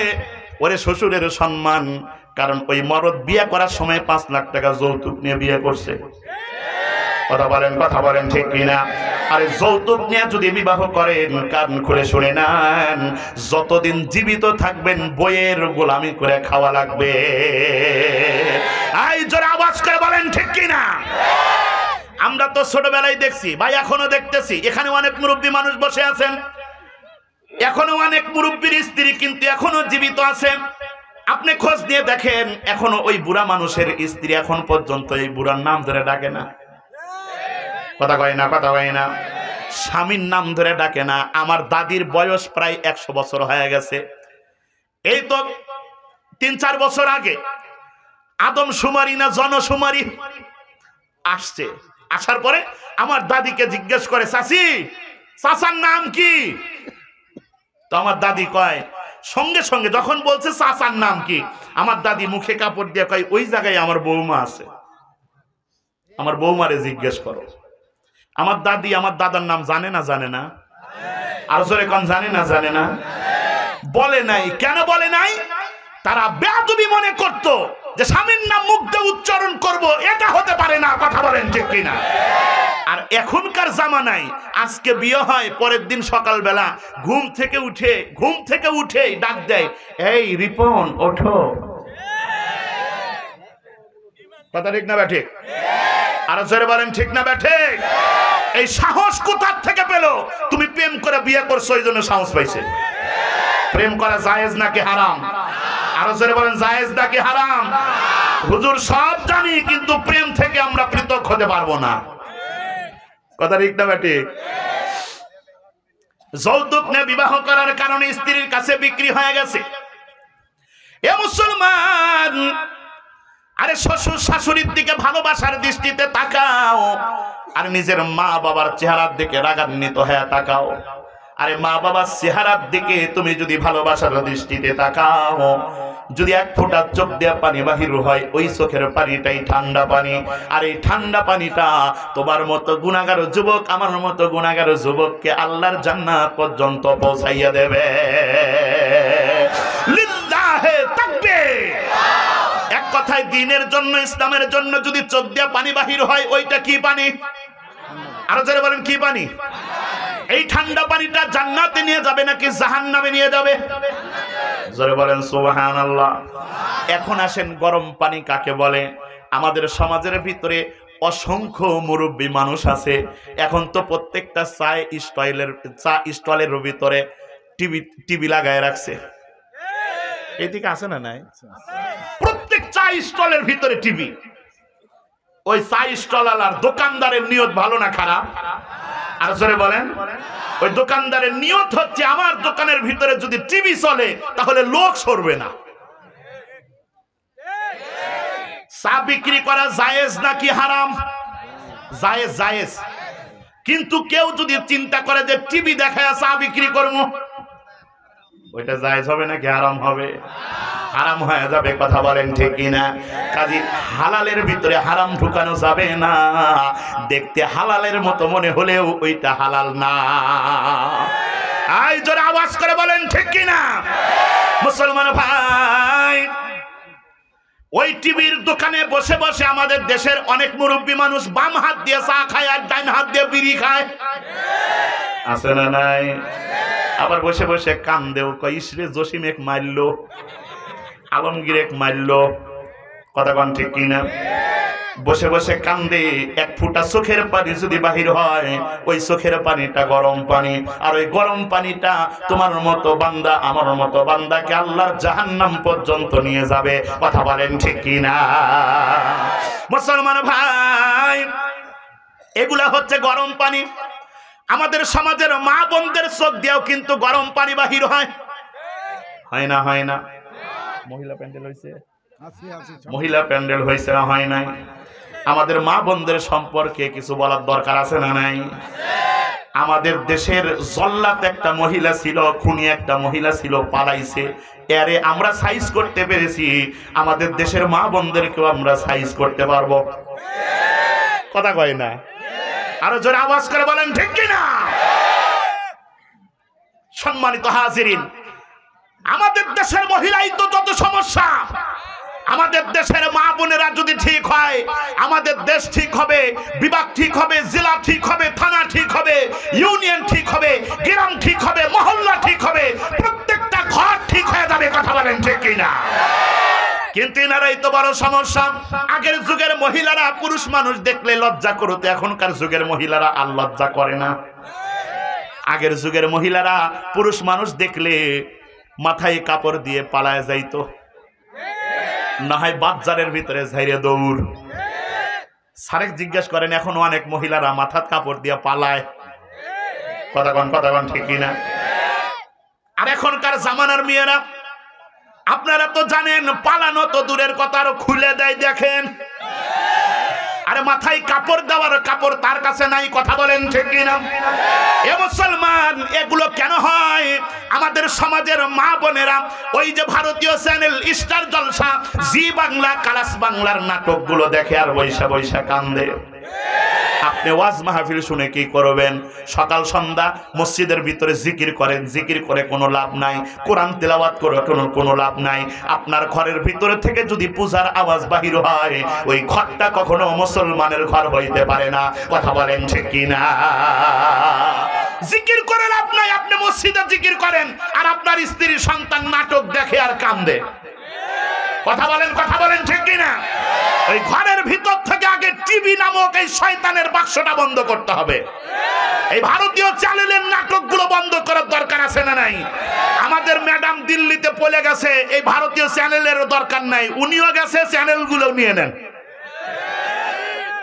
Speaker 1: ওরে শ্বশুরের সম্মান, কারণ ওই মরদ বিয়ে করার সময় ৫ লাখ টাকা যৌতুক নিয়ে বিয়ে করছে। কথা বলেন, কথা বলেন ঠিক কিনা? আরে যৌতুক নিয়ে যদি বিবাহ করেন, কান খুলে শুনে নেন, যতদিন জীবিত থাকবেন বইয়ের গোলামি করে খাওয়া লাগবে। এই জোরে আওয়াজ করে বলেন ঠিক কিনা? আমরা তো ছোটবেলায় দেখছি ভাই, এখনো দেখতেছি, এখানে অনেক মুরব্বী মানুষ বসে আছেন, এখনো অনেক মুরব্বীর স্ত্রী কিন্তু এখনো জীবিত আছে। আপনি খোঁজ নিয়ে দেখেন, এখনো ওই বুড়া মানুষের স্ত্রী এখন পর্যন্ত এই বুড়ার নাম ধরে ডাকে না। কথা কয় না, কথা কয় না? স্বামীর নাম ধরে ডাকে না। আমার দাদির বয়স প্রায় ১০০ বছর হয়ে গেছে। এই তো ৩-৪ বছর আগে আদমশুমারি না জনশুমারি আসছে, আসার পরে আমার দাদিকে জিজ্ঞেস করে, চাচি, চাচার নাম কি? তো আমার দাদি কয়, সঙ্গে সঙ্গে যখন বলছে চাচার নাম কি, আমার দাদি মুখে কাপড় দিয়ে কয়, ওই জায়গায় আমার বৌমা আছে, আমার বৌমারে জিজ্ঞেস করো। আমার দাদি আমার দাদার নাম জানে না, জানে না? আর জোরে কোন জানে না জানে না বলে নাই কেন বলে নাই তারা বেয়াদবি মনে করত যে স্বামীর নাম মুখ দিয়ে উচ্চারণ করব এটা হতে পারে না কথা বলেন ঠিক কিনা আর এখনকার জামানায় আজকে বিয়ে হয় পরের দিন সকালবেলা ঘুম থেকে উঠে ডাক দেয় এই রিপন ওঠো কথা ঠিক না ঠিক আর জোরে বলেন ঠিক না ঠিক এই সাহস কোথা থেকে পেলো তুমি প্রেম করে বিয়ে করছো এই জন্য সাহস পাইছে প্রেম করা জায়েজ নাকি হারাম আরো জোরে বলেন জায়েজ নাকি হারাম হুজুর সব জানি কিন্তু প্রেম থেকে আমরা পৃথক হতে পারবো না কথা ঠিক না ঠিক যৌতুক নিয়ে বিবাহ করার কারণে স্ত্রীর কাছে বিক্রি হয়ে গেছে এ মুসলমান আরে শ্বশুর শাশুড়ির দিকে ভালোবাসার দৃষ্টিতে তাকাও আর নিজের মা বাবার চেহারার দিকে রাগান্বিত হয়ে তাকাও আরে মা বাবার চেহারার দিকে তুমি যদি ভালোবাসার দৃষ্টিতে তাকাও যদি এক ফোঁটা চোখ দিয়ে পানি বাহির হয় ওই চোখের পানিটাই ঠান্ডা পানি আর এই ঠান্ডা পানিটা তোমার মতো গুনাহগার যুবক আমার মতো গুনাহগার যুবককে আল্লাহর জান্নাত পর্যন্ত পৌঁছাইয়া দেবে লিল্লাহে তাকবীর এক কথায় দ্বীনের জন্য ইসলামের জন্য যদি চোখ দিয়ে পানি বাহির হয় ওইটা কি পানি আরো যারা বলেন কি পানি এই ঠান্ডা পানিটা জান্নাতে নিয়ে যাবে নাকি জাহান্নামে নিয়ে যাবে জোরে বলেন সুবহানাল্লাহ এখন আসেন গরম পানি কাকে বলে আমাদের সমাজের ভিতরে অসংখ্য মুরব্বী মানুষ আছে এখন তো প্রত্যেকটা চা স্টলের ভিতরে টিভি লাগায় রাখছে এদিকে আছে না নাই প্রত্যেক চা স্টলের ভিতরে টিভি ওই চা স্টলওয়ালার দোকানদারের নিয়ত ভালো না খারাপ আর জোরে বলেন ওই দোকানদারের নিয়ত হচ্ছে আমার দোকানের ভিতরে যদি টিভি চলে তাহলে লোক সরবে না চা বিক্রি করা জায়েজ নাকি হারাম জায়েজ জায়েজ কিন্তু কেউ যদি চিন্তা করে যে টিভি দেখায় চা বিক্রি করবো ওইটা জায়েজ হবে নাকি হারাম হবে হারাম হয়ে যাবে কথা বলেন ঠিক কিনা কাজী হালালের ভিতরে হারাম ঢুকানো যাবে না দেখতে হালালের মতো মনে হলেও ওইটা হালাল না আই জোরে আওয়াজ করে বলেন ঠিক কিনা মুসলমান ভাই ওই টিভির দোকানে বসে বসে আমাদের দেশের অনেক মুরব্বী মানুষ বাম হাত দিয়ে চা খায় আর ডান হাত দিয়ে বিড়ি খায় আছে না নাই আবার বসে বসে কান্দেও কই ইসরে জসিম এক মারলো আলমগীর এক মারলো কথা কোন ঠিক কিনা বসে বসে কান্দে এক ফুটা চোখের পানি যদি বাহির হয় ওই চোখের পানিটা গরম পানি আর ওই গরম পানিটা তোমার মতো বান্দা আমার মতো বান্দাকে আল্লাহর জাহান্নাম পর্যন্ত নিয়ে যাবে কথা বলেন ঠিক কিনা মুসলমান ভাই এগুলা হচ্ছে গরম পানি আমাদের সমাজের মা বোনদের চোখ দিয়েও কিন্তু গরম পানি বাহির হয় না হয় না মহিলা প্যান্ডেল হয়েছে মহিলা প্যান্ডেল হয়েছে না হয় নাই আমাদের মা বোনদের সম্পর্কে কিছু বলার দরকার আছে না নাই আমাদের দেশের জল্লাদ একটা মহিলা ছিল খুনি একটা মহিলা ছিল পালাইছে এরে আমরা সাইজ করতে পেরেছি আমাদের দেশের মা বোনদেরকেও আমরা সাইজ করতে পারবো কথা কয় না আরো জোরে আওয়াজ করে বলেন ঠিক কিনা সম্মানিত হাজিরিন আমাদের দেশের মহিলাই তো যত সমস্যা আমাদের দেশের মা বোনেরা যদি ঠিক হয় আমাদের দেশ ঠিক হবে বিভাগ ঠিক হবে জেলা ঠিক হবে থানা ঠিক হবে ইউনিয়ন ঠিক হবে গ্রাম ঠিক হবে মহল্লা ঠিক হবে প্রত্যেকটা ঘর ঠিক হয়ে যাবে কথা বলেন ঠিক কিনা কিন্তু এনারাই তো বড় সমস্যা আগের যুগের মহিলারা পুরুষ মানুষ দেখলে লজ্জা করতে এখনকার যুগের মহিলারা আর লজ্জা করে না আগের যুগের মহিলারা পুরুষ মানুষ দেখলে মাথায় কাপড় দিয়ে পালায় যাইতো না হয় বাজারের ভিতরে ঝাইরে দৌড় সারেক জিজ্ঞেস করেন এখন অনেক মহিলারা মাথার কাপড় দিয়ে পালায় কথা কন ঠিক কিনা আর এখনকার জামানার মেয়েরা আপনারা তো জানেন পালানো তো দূরের কথা আরো খুলে দেয় দেখেন আরে মাথায় কাপড় দেওয়ার কাপড় তার কাছে নাই কথা বলেন ঠিক কিনা এ মুসলমান এগুলো কেন হয় আমাদের সমাজের মা বোনেরা ওই যে ভারতীয় চ্যানেল স্টার জলসা জি বাংলা কালাস বাংলার নাটকগুলো দেখে আর বৈশা বৈশা কান্দে ওয়াজ মাহফিল শুনে কি করবেন? সকাল সন্ধ্যা মসজিদের ভিতরে জিকির করেন, জিকির করে কোনো লাভ নাই। কোরআন তেলাওয়াত করে কোনো লাভ নাই। আপনার ঘরের ভিতরে থেকে যদি পূজার আওয়াজ বাহির হয়, ওই ঘরটা কখনো মুসলমানের ঘর হইতে পারে না। কথা বলেন ঠিক কিনা? জিকির করে লাভ নাই। আপনি মসজিদে জিকির করেন আর আপনার স্ত্রী সন্তান নাটক দেখে আর কান্দে। কথা বলেন ঠিক কিনা? ওই ঘরের ভিতর থেকে আগে টিভি নামক এই শয়তানের বাক্সটা বন্ধ করতে হবে। এই ভারতীয় চ্যানেলের নাটকগুলো বন্ধ করার দরকার আছে না নাই? আমাদের ম্যাডাম দিল্লিতে পড়ে গেছে, এই ভারতীয় চ্যানেলের দরকার নাই, উনিও গেছে, চ্যানেলগুলো নিয়ে নেন।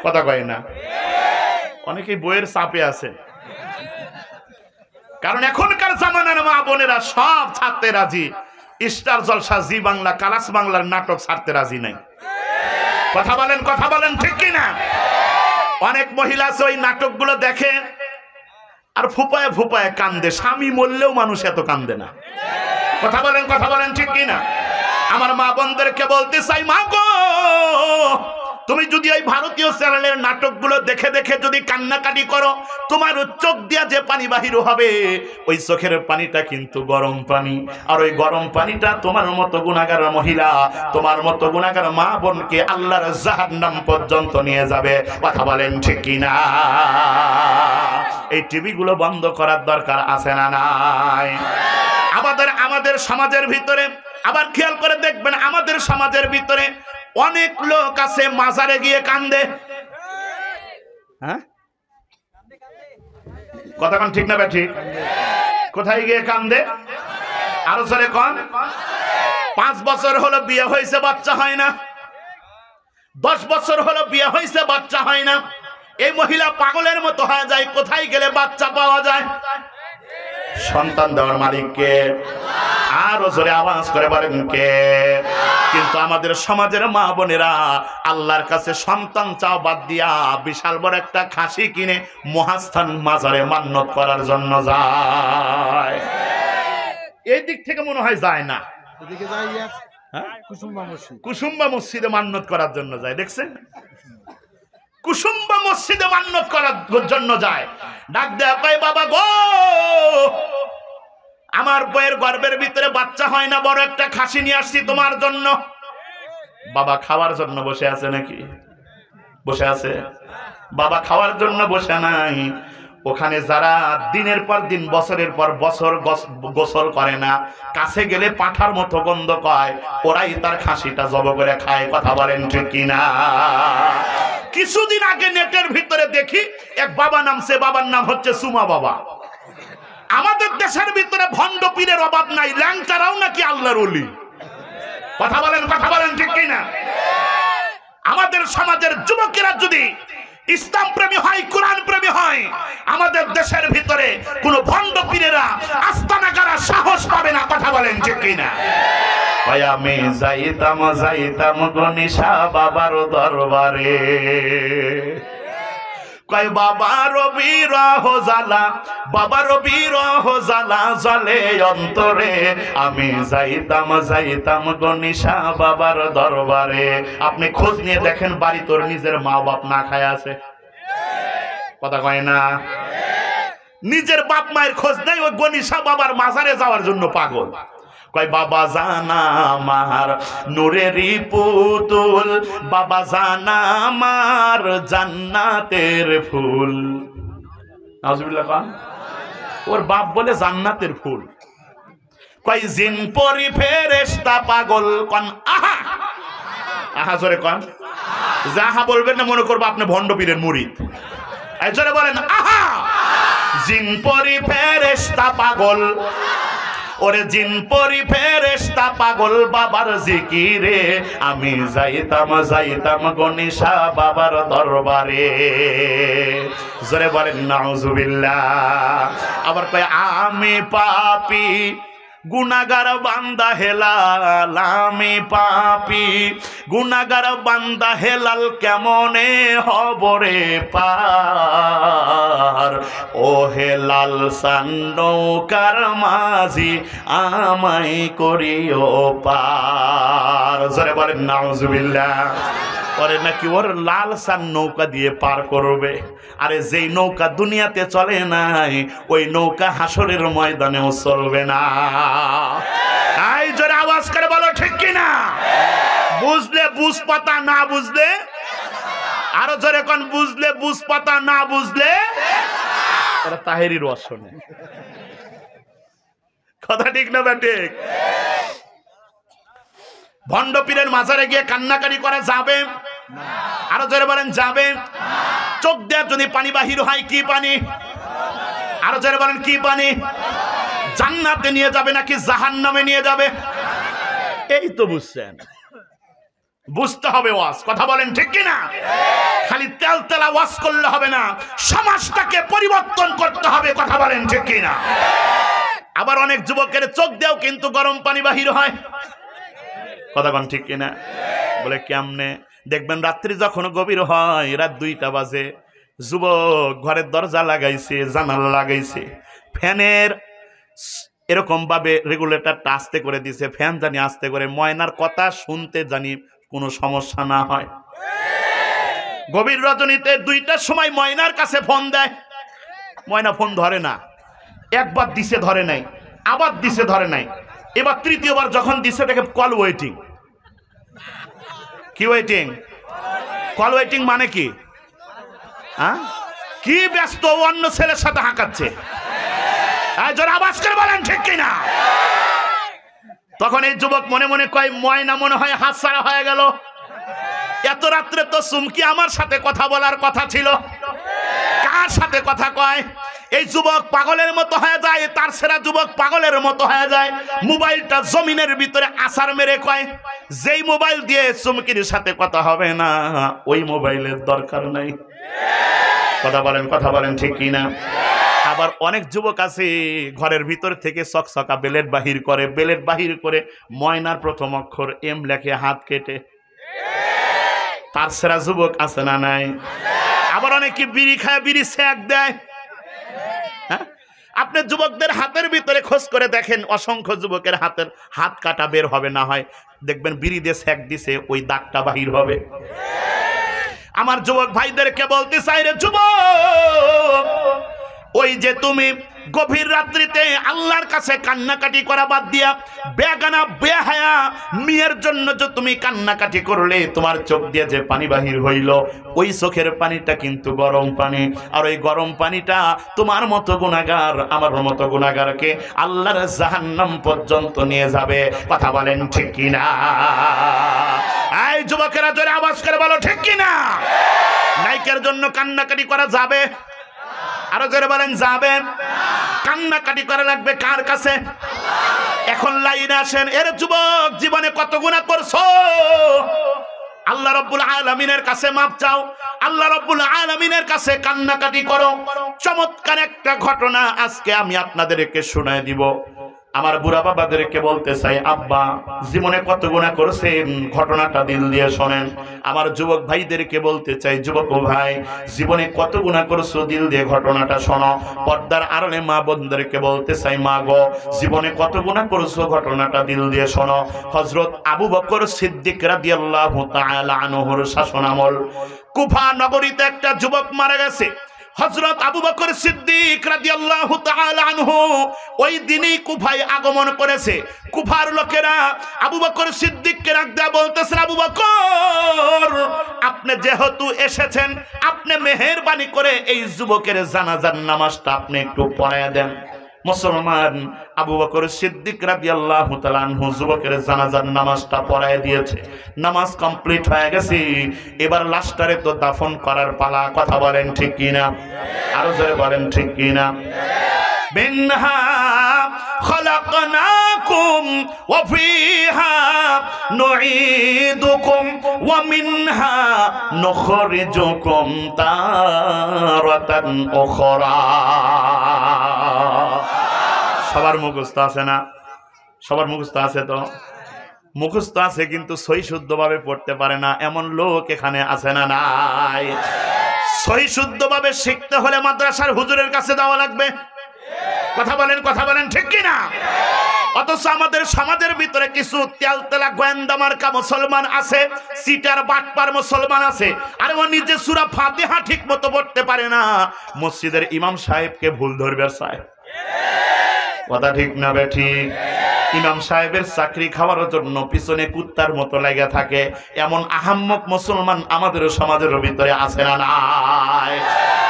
Speaker 1: কথা কয় না? অনেকেই বইয়ের চাপে আছে, কারণ এখনকার জামানার মা বোনেরা সব ছাড়তে রাজি। স্টার জলসা, জি বাংলা, কালাস বাংলার নাটক ছাড়তে রাজি নাই। কথা বলেন ঠিক কিনা? অনেক মহিলা আছে ওই নাটকগুলো দেখে আর ফুপায় ফুপায় কান্দে। স্বামী মরলেও মানুষ এত কান্দে না। কথা বলেন ঠিক কিনা? আমার মা বোনদেরকে বলতে চাই, মা গো, তুমি যদি ওই ভারতীয় চ্যানেলের নাটকগুলো দেখে দেখে যদি কান্নাকাটি করো, তোমার চোখ দিয়া যে পানি বাহির হবে, ওই চোখের পানিটা কিন্তু গরম পানি। আর ওই গরম পানিটা তোমার মতো গুনাহগার মহিলা, তোমার মতো গুনাহগার মা বোনকে আল্লাহর জাহান্নাম পর্যন্ত নিয়ে যাবে। কথা বলেন ঠিক কিনা? এই টিভিগুলো বন্ধ করার দরকার আছে না নাই? আমাদের সমাজের ভিতরে আবার খেয়াল করে দেখবেন, আমাদের সমাজের ভিতরে অনেক লোক আছে মাজারে গিয়ে কান্দে। হ্যাঁ, কথা কোন ঠিক না ঠিক? কোথায় গিয়ে কান্দে? আরো জোরে কোন? 5 বছর হলো বিয়ে হয়েছে, বাচ্চা হয় না। 10 বছর হলো বিয়ে হয়েছে, বাচ্চা হয় না। এই মহিলা পাগলের মতো হয়ে যায়, কোথায় গেলে বাচ্চা পাওয়া যায়? সন্তান দেওয়ার মালিক কে? আরো জোরে আওয়াজ করে বলেন কে? কিন্তু আমাদের সমাজের মা বোনেরা আল্লাহর কাছে সন্তান চাও বাদ দিয়া বিশাল বড় একটা খাসি কিনে মহাস্থান মাজারে মান্নত করার জন্য যায়। এই দিক থেকে মনে হয় যায় না, এদিকে যায়। কুসুম্বা মসজিদে মান্নত করার জন্য যায়, দেখছেন? কুসুম্বা মসজিদে মান্নত করার জন্য যায়। ডাক দেয়া কয়, বাবা গো, আমার বইয়ের গর্ভের ভিতরে বাচ্চা হয় না, বড় একটা খাসি নিয়ে আসছি তোমার জন্য। বাবা খাওয়ার জন্য বসে আছে নাকি? বসে আছে? বাবা খাওয়ার জন্য বসে নাই। ওখানে যারা দিনের পর দিন, বছরের পর বছর গোসল করে না, কাছে গেলে পাঠার মতো গন্ধ কয়, ওরাই তার খাসিটা জব করে খায়। কথা বলেন ঠিক কিনা? কিছুদিন আগে নেটের ভিতরে দেখি এক বাবা নামছে, বাবার নাম হচ্ছে সুমা বাবা। আমাদের দেশের ভিতরে ভণ্ড পীরের অভাব নাই, ল্যাংচারাও নাকি আল্লাহর ওলি। কথা বলেন ঠিক কিনা? আমাদের সমাজের যুবকেরা যদি ইসলাম প্রেমী হয়, কোরআন প্রেমী হয়, আমাদের দেশের ভিতরে কোন ভণ্ড পীরেরা আস্তানা গাড়ার সাহস পাবে না। কথা বলেন ঠিক কিনা? আমি যাইতাম গনিশা বাবার দরবারে, কয় বাবার বিরহ জ্বালা, বাবার বিরহ জ্বালা জ্বলে অন্তরে, আমি যাইতাম গনিশা বাবার দরবারে। আপনি খোঁজ নিয়ে দেখেন, বাড়ি তোর নিজের মা বাপ না খায় আছে? কথা কয় না? নিজের বাপ মায়ের খোঁজ নেই, ওই গনিশা বাবার মাজারে যাওয়ার জন্য পাগল। কয় বাবা জানা আমার নূরেরই পুতুল, বাবা জানা আমার জান্নাতের ফুল। নাউজুবিল্লাহ কোন? ওর বাপ বলে জান্নাতের ফুল। কয় জিন পরি ফেরেশতা পাগল কোন? আহা আহা জোরে কোন? যাহা বলবেন না মনে করবো আপনি ভণ্ড পীরের মুরিদ। এই জোরে বলেন আহা। জিন পরি ফেরেশতা পাগল, ওরে জিন পরি ফেরেশতা পাগল বাবার জিকিরে, আমি যাইতাম গনিশা বাবার দরবারে। জোরে বলেন নাউজুবিল্লাহ। আবার কয় আমি পাপী গুনাহগার বান্দা হেলাল, আমি পাপী গুনাহগার বান্দা হেলাল, কেমনে হবরে পার, ও হেলাল সান নৌকার মাঝি আমায় করিও পার। জোরে বলেন নাউজুবিল্লাহ। পরে নাকি ওর লাল সান নৌকা দিয়ে পার করবে। আরে যেই নৌকা দুনিয়াতে চলে নাই ওই নৌকা হাসরের ময়দানেও চলবে না। এই জোরে আওয়াজ করে বলো ঠিক কিনা? বুঝলে বুঝ পাতা, না বুঝলে আরো জোরে কোন, বুঝলে বুঝ পাতা, না বুঝলে এটা তাহেরির ওয়াজ শোনে। কথা ঠিক না ঠিক? ভণ্ড পীরের মাজারে গিয়ে কান্নাকারি করা যাবে? আরো জোরে বলেন যাবে? চোখ দিয়ে যদি পানি বাহির হয়, কি পানি? আরো জোরে বলেন কি পানি? জান্নাতে নিয়ে যাবে নাকি জাহান্নামে নিয়ে যাবে? এই তো বুঝছেন, বুঝতে হবে ওয়াজ। কথা বলেন ঠিক কিনা? খালি তেল তেলা ওয়াজ করলে হবে না, সমাজটাকে পরিবর্তন করতে হবে। কথা বলেন ঠিক কিনা? আবার অনেক যুবকের চোখ দিয়েও কিন্তু গরম পানি বাহির হয়। কথা বলেন ঠিক কিনা? বলে কেমনে? দেখবেন রাত্রি যখন গভীর হয়, রাত 2টা বাজে, যুবক ঘরের দরজা লাগাইছে, জানালা লাগাইছে, ফ্যানের এরকম ভাবে রেগুলেটরটা আস্তে করে দিছে, ফ্যান জানি আস্তে করে, ময়নার কথা শুনতে জানি কোনো সমস্যা না হয়। গভীর রজনীতে 2টার সময় ময়নার কাছে ফোন দেয়, ময়না ফোন ধরে না। একবার দিছে ধরে নাই, আবার দিছে ধরে নাই, এবার তৃতীয়বার যখন দিছে দেখে কল ওয়েটিং। কি ওয়েটিং? কল ওয়েটিং মানে কি? হ্যাঁ, কি ব্যস্ত, অন্য ছেলের সাথে হাঁকাচ্ছে। আওয়াজ করে বলেন ঠিক কিনা? তখন এই যুবক মনে মনে কয়, ময়না মনে হয় হাতছাড়া হয়ে গেল। এত রাত্রে তো চুমকি আমার সাথে কথা বলার কথা ছিল, কার সাথে কথা কয়? এই যুবক পাগলের মতো হয়ে যায়, তার সেরা যুবক পাগলের মতো হয়ে যায়। মোবাইলটা জমিনের ভিতরে আছাড় মেরে কয়, যেই মোবাইল দিয়ে চুমকির সাথে কথা হবে না ওই মোবাইলের দরকার নাই। কথা বলেন ঠিক কিনা? আবার অনেক যুবক আছে ঘরের ভিতর থেকে চকচকা বেলেট বাহির করে, বেলেট বাহির করে ময়নার প্রথম অক্ষর এম লেখে হাত কেটে। তার সেরা যুবক আছে না নাই? আবার অনেকে বিড়ি খায়, বিড়ি স্যাক দেয়। হ্যাঁ, আপনি যুবকদের হাতের ভিতরে খোঁজ করে দেখেন, অসংখ্য যুবকের হাতের হাত কাটা বের হবে, না হয় দেখবেন বিড়ি দিয়ে স্যাক দিছে, ওই দাগটা বাহির হবে। আমার যুবক ভাইদেরকে বলতে চাই, রে যুবক, ওই যে তুমি গভীর রাত্রিতে আল্লাহর কাছে কান্নাকাটি করা বাদ দিয়া বেগানা বেহায়া মেয়ের জন্য যে তুমি কান্নাকাটি করলে, তোমার চোখ দিয়ে যে পানি বাহির হইল, ওই চোখের পানিটা কিন্তু গরম পানি। আর ওই গরম পানিটা তোমার মতো গুনাহগার, আমার মতো গুনাহগারকে আল্লাহর জাহান্নাম পর্যন্ত নিয়ে যাবে। কথা বলেন ঠিক কিনা? এই যুবকেরা জোরে আওয়াজ করে বলো ঠিক কিনা? নায়িকার জন্য কান্নাকাটি করা যাবে? আরো জোরে বলেন যাবে? কান্নাকাটি করা লাগবে কার কাছে? এখন লাইনে আসেন, এর যুবক জীবনে কত গুনাহ করছো, আল্লাহ রাব্বুল আলামিনের কাছে মাপ চাও, আল্লাহ রাব্বুল আলামিনের কাছে কান্নাকাটি করো। চমৎকার একটা ঘটনা আজকে আমি আপনাদেরকে শোনায় দিব। আমার বুড়া বাবাদেরকে বলতে চাই, আব্বা জীবনে কত গুনাহ করেছেন, ঘটনাটা দিল দিয়ে শোনেন। আমার যুবক ভাইদেরকে বলতে চাই, যুবক ভাই জীবনে কত গুনাহ করেছো, দিল দিয়ে ঘটনাটা শোনো। পর্দার আড়ালে মা বোনদেরকে বলতে চাই, মা গো জীবনে কত গুনাহ করেছো, ঘটনাটা দিল দিয়ে শোনো। হযরত আবু বকর সিদ্দিক রাদিয়াল্লাহু তাআলা আনহুর শাসনামল কুফা নগরীতে একটা যুবক মারা গেছে। হযরত আবু বকর সিদ্দিক রাদিয়াল্লাহু তাআলা আনহু ওই দিনই কুফায় আগমন করেছে। কুফার লোকেরা আবু বকর সিদ্দিককে রাখদা বলতেছেন, আবু বকর আপনি যেহেতু এসেছেন, আপনি মেহেরবানি করে এই যুবকের জানাজার নামাজটা আপনি একটু পড়ায়া দেন। মুসলমান আবু বকর সিদ্দিক রাদিয়াল্লাহু তাআলা আনহু যুবকের জানাজার নামাজটা পড়ায় দিয়েছে। নামাজ কমপ্লিট হয়ে গেছে, এবার লাশটারে তো দাফন করার পালা। কথা বলেন ঠিক কিনা? আরো জোরে বলেন ঠিক কিনা? মিনহা খলাকনাকুম ওয়া ফিহা নুঈদুকুম ওয়া মিনহা নুখরিজুকুম তারাতান উখরা। সবার মুখস্থ আছে না? সবার মুখস্থ আছে তো? মুখস্থ আছে কিন্তু সহি শুদ্ধভাবে পড়তে পারে না, এমন লোক এখানে আছে না নাই? সহি শুদ্ধভাবে শিখতে হলে মাদ্রাসার হুজুরের কাছে যাওয়া লাগবে। কথা বলেন ঠিক কিনা? অথচ আমাদের সমাজের ভিতরে কিছু তেলতেলা গোয়েন্দা মার্কা মুসলমান আছে, সিটার বাটপার মুসলমান আছে, আর ও নিজে সূরা ফাতিহা ঠিক মতো পড়তে পারে না, মসজিদের ইমাম সাহেবকে ভুল ধরবে চায়। কথা ঠিক না বেঠিক? ইমাম সাহেবের চাকরি খাওয়ার জন্য পিছনে কুত্তার মতো লেগে থাকে, এমন আহাম্মক মুসলমান আমাদের সমাজের ভিতরে আছে না নাই?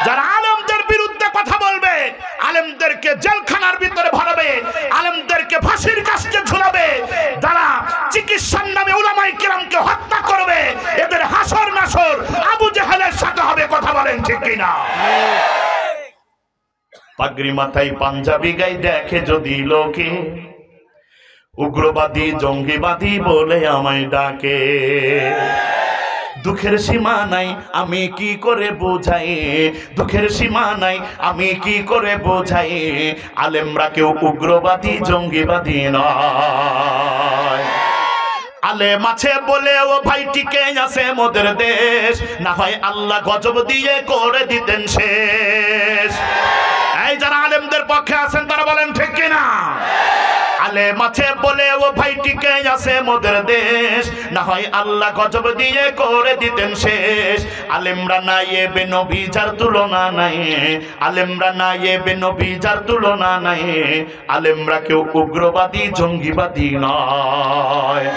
Speaker 1: যারা আলেমদের বিরুদ্ধে কথা বলবে, আলেমদেরকে জেলখানার ভিতরে ভরাবে, আলেমদেরকে ফাঁসির কাস্টে ঝুলাবে, যারা চিকিৎসার নামে উলামায়ে কিরামকে হত্যা করবে, এদের হাসর নাসর আবু জেহেলের সাথে হবে। কথা বলেন ঠিক কিনা? পাগড়ি মাথায় পাঞ্জাবি গাই দেখে যদি লোকে, উগ্রবাদী জঙ্গিবাদী বলে আমায় ডাকে। দুঃখের সীমা নাই আমি কি করে বোঝাই, দুঃখের সীমা নাই আমি কি করে বোঝাই, আলেমরা কেউ উগ্রবাদী জঙ্গিবাদী নয়। আলেম আছে বলে ও ভাই টিকে আছে মোদের দেশ, না হয় আল্লাহ গজব দিয়ে করে দিতেন শেষ। এই যারা আলেমদের পক্ষে আছেন তারা বলেন ঠিক কিনা? আলেম আছে বলে ও ভাই টিকে আছে মোদের দেশ, না হয় আল্লাহ গজব দিয়ে করে দিতেন শেষ। আলেমরা নাই এবে নবী যার তুলনা নাই, আলেমরা নাই এবে নবী যার তুলনা নাই, আলেমরা কেউ উগ্রবাদী জঙ্গিবাদী নয়।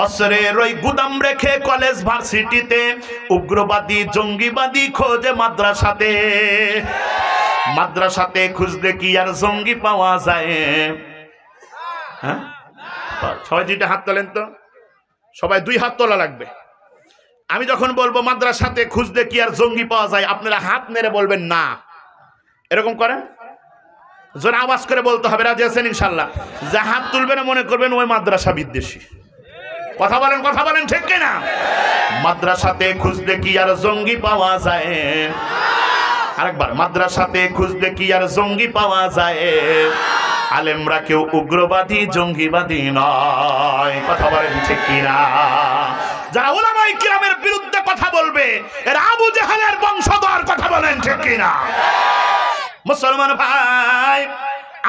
Speaker 1: অস্ত্রের ওই গুদাম রেখে কলেজ ভার্সিটিতে, উগ্রবাদী জঙ্গিবাদী খোঁজে মাদ্রাসাতে, মাদ্রাসাতে খুঁজলে কি আর জঙ্গি পাওয়া যায়? হ্যাঁ, সবাই দুইটা হাত তোলেন তো, সবাই দুই হাত তোলা লাগবে। আমি যখন বলবো মাদ্রাসাতে খুঁজলে কি আর জঙ্গি পাওয়া যায়, আপনারা হাত মেরে বলবেন না, এরকম করেন, জোরে আওয়াজ করে বলতে হবে। রাজি আছেন ইনশাল্লাহ? যে হাত তুলবেন মনে করবেন ওই মাদ্রাসা বিদ্বেষী। কথা বলেন, কথা বলেন ঠিক কিনা? মাদ্রাসাতে খুঁজলে কি আর জঙ্গি পাওয়া যায়? আরেকবার, মাদ্রাসাতে খুঁজলে কি আর জঙ্গি পাওয়া যায়? আলেমরা কেউ উগ্রবাদী জঙ্গিবাদী নয়। কথা বলেন ঠিক কিনা? যারা উলামায়ে কিরামের বিরুদ্ধে কথা বলবে এরা আবু জেহেলের বংশধর। কথা বলেন ঠিক কিনা? মুসলমান ভাই,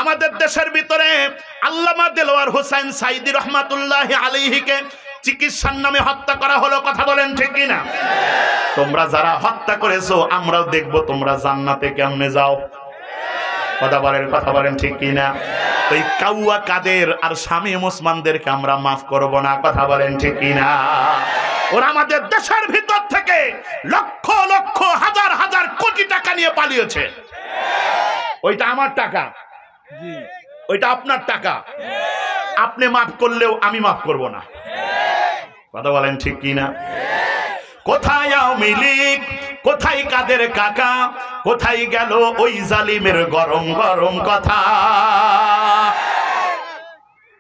Speaker 1: আমাদের দেশের ভিতরে আল্লামা দেলোয়ার হোসেন সাইদি রহমাতুল্লাহি আলাইহিকে চিকিৎসার নামে হত্যা করা হলো। কথা বলেন ঠিক কিনা? তোমরা যারা হত্যা করেছো আমরাও দেখবো তোমরা জান্নাতে কেমনে যাও। কথা বলেন, কথা বলেন ঠিক কিনা? ওই কাউয়া কাদের আর শামীম ওসমানদেরকে আমরা মাফ করব না। কথা বলেন ঠিক কিনা? ওরা আমাদের দেশের ভিতর থেকে লক্ষ লক্ষ হাজার হাজার কোটি টাকা নিয়ে পালিয়েছে। ওইটা আমার টাকা, ওইটা আপনার টাকা, আপনি মাফ করলেও আমি মাফ করব না। কথা বলেন ঠিক কিনা? কোথায় আওয়ামী লীগ, কোথায় কাদের কাকা, কোথায় গেল ওই জালিমের গরম গরম কথা?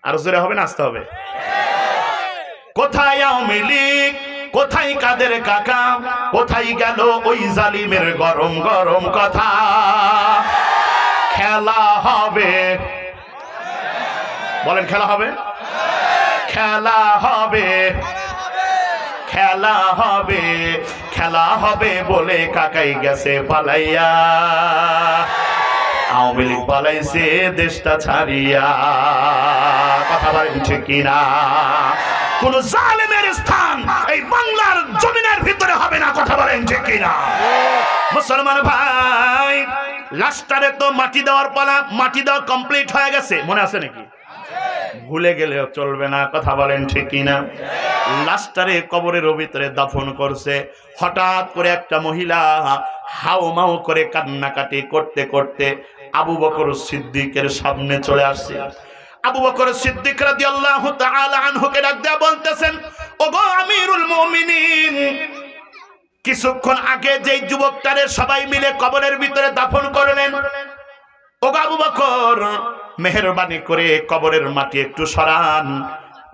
Speaker 1: আর জোরে হবে না, আসতে হবে। কোথায় আওয়ামী লীগ, কোথায় কাদের কাকা, কোথায় গেল ওই জালিমের গরম গরম কথা? খেলা হবে, বলেন খেলা হবে, খেলা হবে, খেলা হবে, খেলা হবে বলে কাকাই গেছে পালাইয়া, আওয়ামী লীগ পালাইছে দেশটা ছাড়িয়া। কথা বলেন ঠিক কিনা? কোন জালেমের স্থান এই বাংলার জমিনের ভিতরে হবে না। কথা বলেন ঠিক কিনা? মুসলমান ভাই, লাস্টারে তো মাটি দেওয়ার পালা, মাটি দেওয়া কমপ্লিট হয়ে গেছে, মনে আছে নাকি? ভুলে গেলে চলবে না। কথা বলেন ঠিক কিনা? লাস্টারে কবরের ভিতরে দাফন করছে। হঠাৎ করে একটা মহিলা হাউ মাউ করে কান্নাকাটি করতে করতে আবু বকর সিদ্দিকের সামনে চলে আসছে। আবু বকর সিদ্দিক রাদিয়াল্লাহু তাআলা আনহুকে ডাক দেয়া বলতেছেন, ওগো আমিরুল মুমিনিন, কিছুক্ষণ আগে যেই যুবকটারে সবাই মিলে কবরের ভিতরে দাফন করলেন, ওগো আবু বকর, মেহেরবানি করে কবরের মাটি একটু সরান,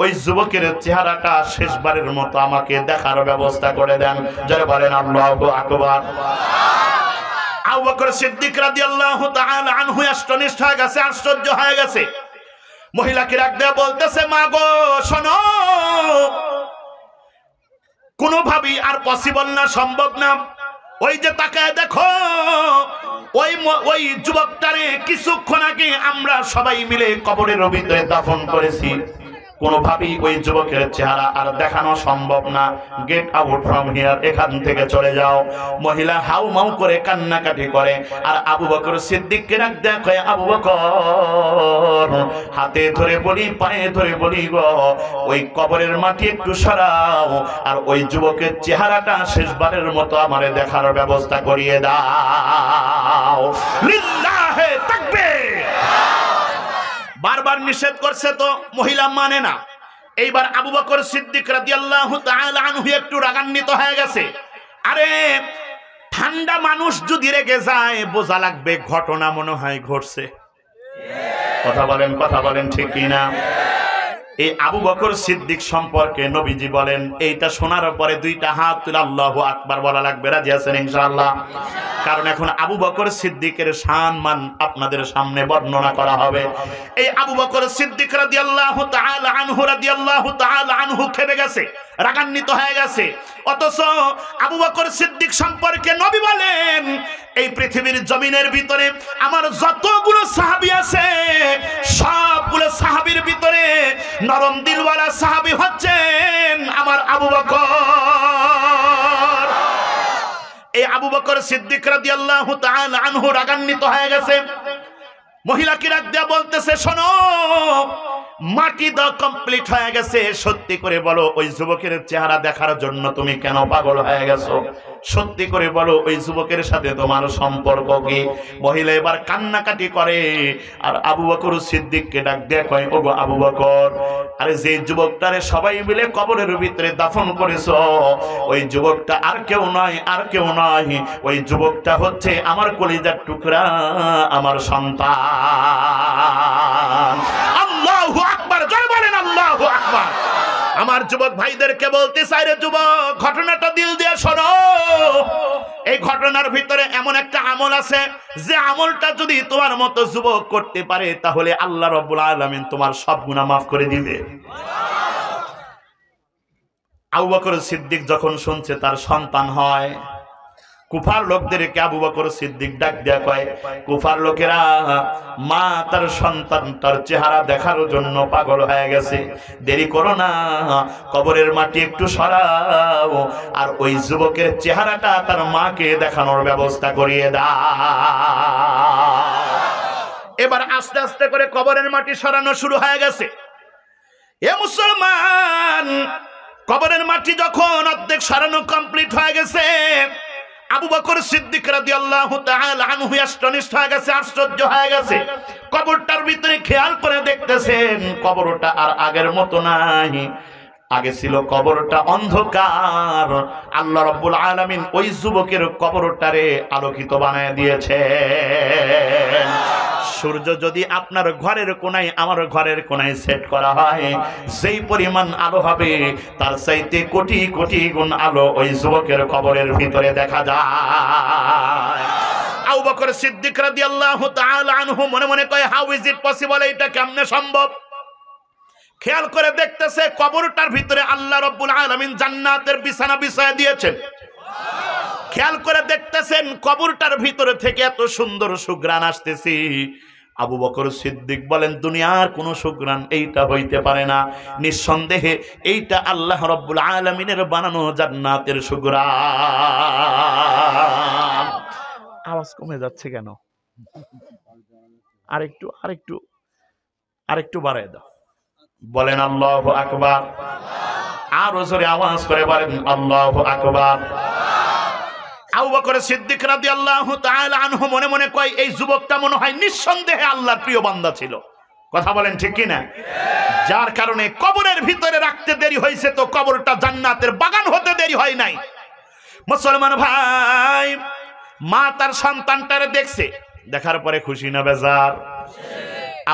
Speaker 1: ওই যুবকের চেহারাটা শেষবারের মতো আমাকে দেখার ব্যবস্থা করে দেন। যারা বলেন আল্লাহু আকবার। আবু বকর সিদ্দিক রাদিয়াল্লাহু তাআলা আনহু আশ্চর্য হয়ে গেছে, আশ্চর্য হয়ে গেছে। মহিলাকে ডাক দেয়া বলতেছে, মা গো শোনো, কোনোভাবেই আর পসিবল না, সম্ভব না। ওই যে তাকায় দেখো, ওই যুবকটারে কিছুক্ষণ আগে আমরা সবাই মিলে কবরের ভিতরে দাফন করেছি। কোনোভাবেই ওই যুবকের চেহারা আর দেখানো সম্ভব না। গেট আউট ফ্রম হিয়ার, এখান থেকে চলে যাও। মহিলা হাউ মাউ করে কান্নাকাটি করে। আর আবু বকর সিদ্দিককে ডাক দেখে, আবু বকর, হাতে ধরে বলি, পায়ে ধরে বলি গো, ওই কবরের মাটি একটু সরাও, আর ওই যুবকের চেহারাটা শেষবারের মতো আমারে দেখার ব্যবস্থা করিয়ে দাও। লিল্লাহে তাকবীর। বারবার নিষেধ করছে তো মহিলা মানে না। এইবার আবু বকর সিদ্দিক রাদিয়াল্লাহু তাআলা আনহু একটু রাগান্বিত হয়ে গেছে। আরে ঠান্ডা মানুষ যদি রেগে যায় বোঝা লাগবে ঘটনা মনে হয় ঘটছে। কথা বলেন ঠিক কিনা? এই আবু বকর সিদ্দিক সম্পর্কে নবীজি বলেন, এইটা শোনার পরে দুইটা হাত তুলে আল্লাহু আকবার বলা লাগবে। রাজি আছেন ইনশাআল্লাহ? কারণ এখন আবু বকর সিদ্দিকের সম্মান আপনাদের সামনে বর্ণনা করা হবে। এই আবু বকর সিদ্দিক রাদিয়াল্লাহু তাআলা আনহু খেপে গেছে, রাগান্বিত হয়ে গেছে। অথচ আবু বকর সিদ্দিক সম্পর্কে নবী বলেন, এই পৃথিবীর জমিনের ভিতরে আমার যতগুলো সাহাবী আছে সবগুলো সাহাবীর ভিতরে নরম দিলওয়ালা সাহাবী হচ্ছেন আমার আবু বকর। এই আবু বকর সিদ্দিক রাদিয়াল্লাহু তাআলা আনহু রাগান্বিত হয়ে গেছে। মহিলাকে ডাক দেয়া বলতেছে, শোনো, মাটি দাও কমপ্লিট হয়ে গেছে, সত্যি করে বলো ওই যুবকের চেহারা দেখার জন্য তুমি কেন পাগল হয়ে গেছো? সত্যি করে বলো ওই যুবকের সাথে তোমার সম্পর্ক কি? মহিলা এবার কান্নাকাটি করে। আর আবু বকর সিদ্দিককে ডাক দেয়া কয়, ওগো আবু বকর, আরে যে যুবকটারে সবাই মিলে কবরের ভিতরে দাফন করেছো, ওই যুবকটা আর কেউ নয়, আর কেউ নয়, ওই যুবকটা হচ্ছে আমার কলিজার টুকরা, আমার সন্তান। আল্লাহু আকবার, জয় বলেন আল্লাহু আকবার। আমার যুবক ভাইদেরকে বলতে চাই, রে যুবক, ঘটনাটা দিল দিয়ে শোনো। এই ঘটনার ভিতরে এমন একটা আমল আছে, যে আমলটা যদি তোমার মতো যুবক করতে পারে তাহলে আল্লাহ রাব্বুল আলামিন তোমার সব গুনাহ মাফ করে দিবে। আবু বকর সিদ্দিক যখন শুনছে তার সন্তান হয়, কুফার লোকদেরকে আবু বকর সিদ্দিক ডাক দেয়া কয়, কুফার লোকেরা মা তার সন্তানটার চেহারা দেখার জন্য পাগল হয়ে গেছে, দেরি করো না, কবরের মাটি একটু সরাও, আর ওই যুবকের চেহারাটা তার মাকে দেখানোর ব্যবস্থা করিয়ে দাও। এবার আস্তে আস্তে করে কবরের মাটি সরানো শুরু হয়ে গেছে। এ মুসলমান, কবরের মাটি যখন অর্ধেক সরানো কমপ্লিট হয়ে গেছে, আবু বকর সিদ্দিক রাদিয়াল্লাহু তাআলা আনহু আশ্চর্য হয়ে গেছে, আশ্চর্য হয়ে গেছে। কবরটার ভিতরে খেয়াল করে দেখতেছেন কবরটা আর আগের মতো নাই। আগে ছিল কবরটা অন্ধকার, আল্লাহ রাব্বুল আলামিন ওই যুবকের কবরটারে আলোকিত বানায় দিয়েছে। সূর্য যদি আপনার ঘরের কোনায় আমার ঘরের কোনায় সেট করা হয়, সেই পরিমাণ আলো হবে, তার চাইতে কোটি কোটি গুণ আলো ওই যুবকের কবরের ভিতরে দেখা যায়। আবু বকর সিদ্দিক রাদিয়াল্লাহু তাআলা আনহু মনে মনে কয়, হাউ ইজ ইট পসিবল, এটা কেমনে সম্ভব? খেয়াল করে দেখতেছে কবরটার ভিতরে আল্লাহ রাব্বুল আলামিন জান্নাতের বিছানা বিছায়া দিয়েছেন। খেয়াল করে দেখতেছেন কবরটার ভিতরে থেকে এত সুন্দর সুঘ্রাণ আসতেছে। আবু বকর সিদ্দিক বলেন, দুনিয়ার কোন সুঘ্রাণ এইটা হইতে পারে না, নিঃসন্দেহে এইটা আল্লাহ রাব্বুল আলামিনের বানানো জান্নাতের সুঘ্রাণ। আওয়াজ কমে যাচ্ছে কেন? আরেকটু বাড়ায় দাও। বলেন আল্লাহু আকবার। আরো জোরে আওয়াজ করে বলেন আল্লাহু আকবার। আবু বকর সিদ্দিক রাদিয়াল্লাহু তাআলা আনহু মনে মনে কয়, এই যুবকটা মনে হয় নিঃসন্দেহে আল্লাহর প্রিয় বান্দা ছিল। কথা বলেন ঠিক কিনা? যার কারণে কবরের ভিতরে রাখতে দেরি হয়েছে, তো কবরটা জান্নাতের বাগান হতে দেরি হয় নাই। মুসলমান ভাই, মা তার সন্তানটারে দেখছে, দেখার পরে খুশি না বেজার?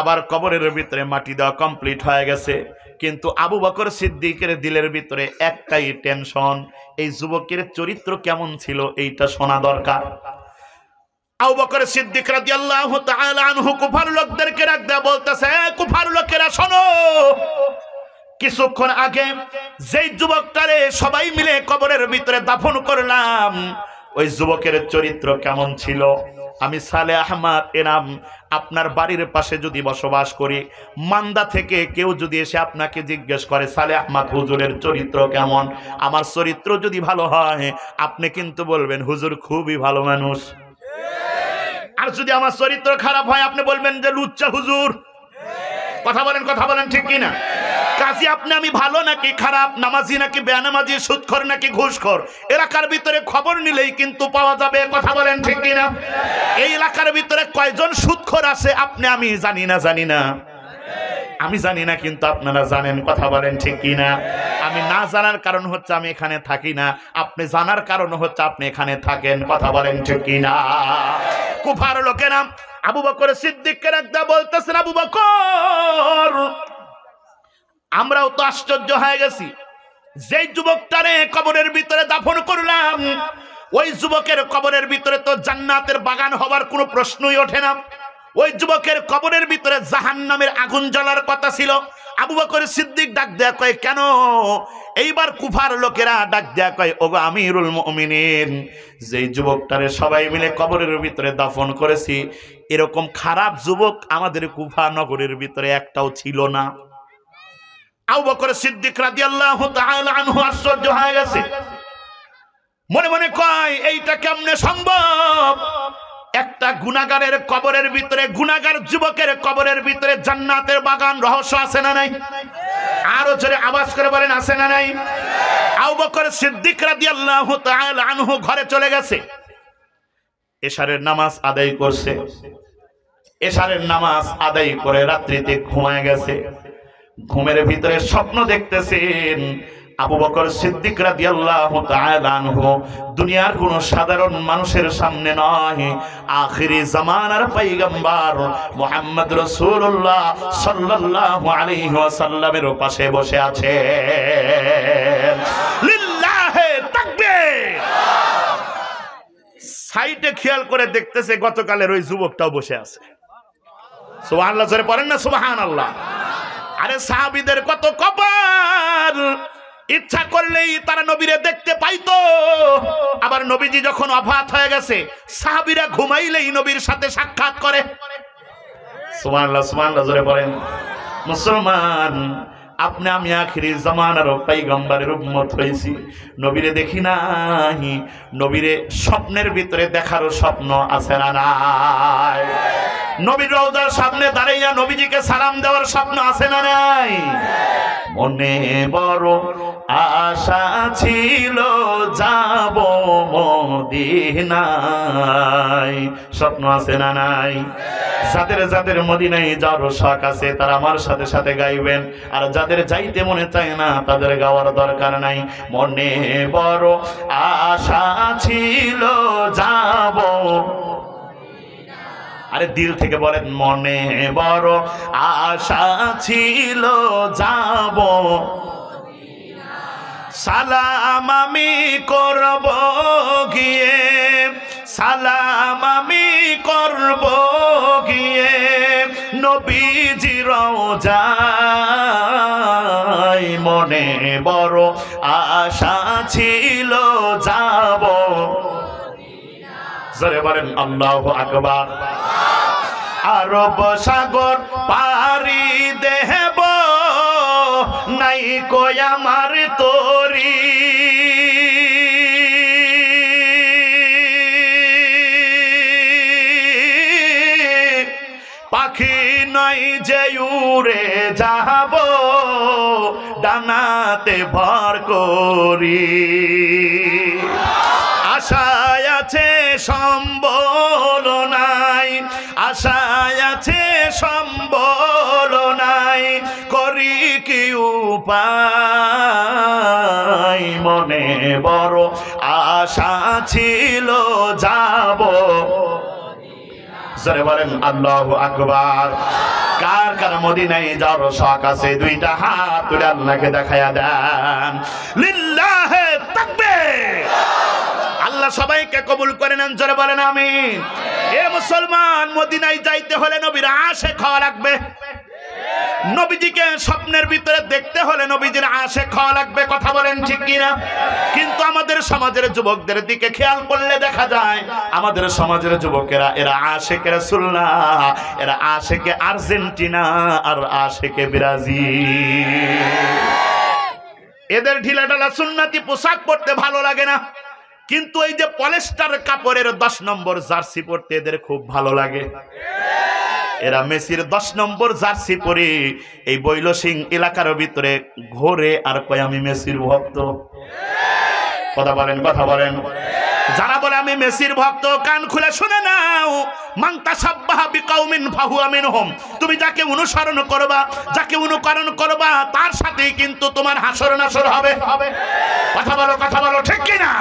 Speaker 1: আবার কবরের ভিতরে মাটি দেওয়া কমপ্লিট হয়ে গেছে, কিন্তু আবু বকর সিদ্দিকের দিলের ভিতরে একটাই টেনশন, এই যুবকের চরিত্র কেমন ছিল এইটা শোনা দরকার। আবু বকর সিদ্দিক রাদিয়াল্লাহু তাআলা আনহু কুফার লোকদেরকে ডাক দেয়া বলতেছে, কুফার লোকেরা শোনো, কিছুক্ষণ আগে যেই যুবকটারে সবাই মিলে কবরের ভিতরে দাফন করলাম, ওই যুবকের চরিত্র কেমন ছিল? আমি সালেহ আহমদ এনাম আপনার বাড়ির পাশে যদি বসবাস করি, মান্দা থেকে কেউ যদি এসে আপনাকে জিজ্ঞেস করে সালেহ আহমদ হুজুরের চরিত্র কেমন, আমার চরিত্র যদি ভালো হয় আপনি কিন্তু বলবেন হুজুর খুবই ভালো মানুষ। আর যদি আমার চরিত্র খারাপ হয় আপনি বলবেন যে লুচ্চা হুজুর। কথা বলেন ঠিক কিনা? কাজী আপনি আমি ভালো নাকি খারাপ, নামাজি নাকি বেনামাজি, সুদখোর নাকি ঘুষখোর, এলাকার ভিতরে খবর নিলেই কিন্তু পাওয়া যাবে। কথা বলেন ঠিক কিনা? এই এলাকার ভিতরে কয়জন সুদখোর আছে আপনি আমি জানি না, আমি জানি না, কিন্তু আপনারা জানেন। কথা বলেন ঠিক কিনা? আমি না জানার কারণ হচ্ছে আমি এখানে থাকি না, আপনি জানার কারণ হচ্ছে আপনি এখানে থাকেন। কথা বলেন ঠিক কিনা? কুফার লোকেরা আবু বকর সিদ্দিককে রাখদা বলতেছেন, আবু বকর আমরাও তো আশ্চর্য হয়ে গেছি, যেই যুবকটারে কবরের ভিতরে দাফন করলাম ওই যুবকের কবরের ভিতরে তো জান্নাতের বাগান হবার কোনো প্রশ্নই ওঠে না। ওই যুবকের কবরের ভিতরে জাহান্নামের আগুন জ্বলার কথা ছিল। আবু বকর সিদ্দিক ডাক দেয়া কয়, কেন? এইবার কুফার লোকেরা ডাক দেয়া কয়, ওগো আমিরুল মুমিনিন, যেই যুবকটারে সবাই মিলে কবরের ভিতরে দাফন করেছি এরকম খারাপ যুবক আমাদের কুফা নগরের ভিতরে একটাও ছিল না। আবু বকর সিদ্দিক রাদিয়াল্লাহু তাআলা আনহু আশ্চর্য হয়ে গেছে, মনে মনে কয় এইটা কেমনে সম্ভব? একটা গুনাহগারের কবরের ভিতরে, গুনাহগার যুবকের কবরের ভিতরে জান্নাতের বাগান রহস্য আছে না নাই? আরো জোরে আওয়াজ করে বলেন আছে না নাই? আবু বকর সিদ্দিক রাদিয়াল্লাহু তাআলা আনহু ঘরে চলে গেছে, এশারের নামাজ আদায় করছে, এশারের নামাজ আদায় করে রাত্রিতে ঘুমায় গেছে। ঘুমের ভিতরে স্বপ্ন দেখতেছেন আবু বকর সিদ্দিক রাদিয়াল্লাহু তাআলা আনহু দুনিয়ার কোন সাধারণ মানুষের সামনে নয়, আখিরি জামানার পয়গম্বর মুহাম্মদ রাসূলুল্লাহ সাল্লাল্লাহু আলাইহি ওয়াসাল্লামের পাশে বসে আছে। লিল্লাহি তাকবীর। সাইডে খেয়াল করে দেখতেছে গতকালের ওই যুবকটাও বসে আছে। সুবহানাল্লাহ জোরে পড়েন না সুবহানাল্লাহ। আরে সাহাবীদের কত কপাল, ইচ্ছা করলেই তারা নবীরে দেখতে পাইতো। আবার নবীজি যখন ওফাত হয়ে গেছে সাহাবীরা ঘুমাইলেই নবীর সাথে সাক্ষাৎ করে। সুবহানাল্লাহ সুবহানাল্লাহ জোরে বলেন। মুসলমান আপনি আমি আখিরি জামানার পয়গম্বরের উম্মত হইছি, নবীরে দেখি নাই, নবীরে স্বপ্নের ভিতরে দেখারও স্বপ্ন আছে না নাই? নবীর রওজার সামনে দাঁড়াইয়া নবীজিকে সালাম দেওয়ার স্বপ্ন আছে না নাই? মনে বড় আশা ছিল যাব মদিনায়, স্বপ্ন আছে না নাই? যাদের যাদের মদিনায় যাওয়ার শখ আছে তারা আমার সাথে সাথে গাইবেন, আর যাদের যাইতে মনে চায় না তাদের গাওয়ার দরকার নাই। মনে বড় আশা ছিল যাব, আরে দিল থেকে বলেন মনে বড় আশা ছিল যাব, সালাম আমি করব গিয়ে, সালাম আমি করব গিয়ে নবীজি রওজায়, মনে বড় আশা ছিল যাব। জোরে বলেন আল্লাহু আকবার। আরব সাগর পারি দেব নাই কই আমার তোরি, পাখি নাই যে উড়ে যাব ডানাতে ভর করি, আশায় আছে সম্বল নাই, আশায় আছে সম্বল নাই, করি কি উপায়, মনে বড় আশা ছিল যাব। জোরে বলেন আল্লাহু আকবার। কার কার মদিনায় যাওয়ার শখ আছে দুইটা হাত তুলে আল্লাহকে দেখায়া দেন। লিল্লাহি তাকবীর। আল্লাহ সবাইকে কবুল করে নেন, জোরে বলেন আমিন। এ মুসলমান, মদিনায় যাইতে হলে নবীর আশিক হওয়া লাগবে। নবীজিকে স্বপ্নের ভিতরে দেখতে হলে নবীজির আশিক হওয়া লাগবে, কথা বলেন ঠিক কিনা? কিন্তু আমাদের সমাজের যুবকদের দিকে খেয়াল করলে দেখা যায় আমাদের সমাজের যুবকেরা এরা আশিকে রাসূল না, এরা আশিকে আর্জেন্টিনা আর আশিকে ব্রাজিল। এদের ঢিলাঢালা সুন্নতি পোশাক পরতে ভালো লাগে না, কিন্তু এই যে পলিস্টার কাপড়ের 10 নম্বর জার্সি পরতে এদের খুব ভালো লাগে। এরা মেসির 10 নম্বর জার্সি পরে এই বৈলসিং এলাকার ভিতরে ঘোরে আর কয় আমি মেসির ভক্ত। কথা বলেন, কথা বলেন। যারা বলে আমি মেসির ভক্ত, কান খুলে শুনে নাও, মান তাশাব্বাহা বিকাউমিন ফাহুয়া মিনহুম। তুমি যাকে অনুসরণ করবা, যাকে অনুকরণ করবা, তার সাথেই কিন্তু তোমার হাসর নাসর হবে। কথা বলো, কথা বলো, ঠিক কি না?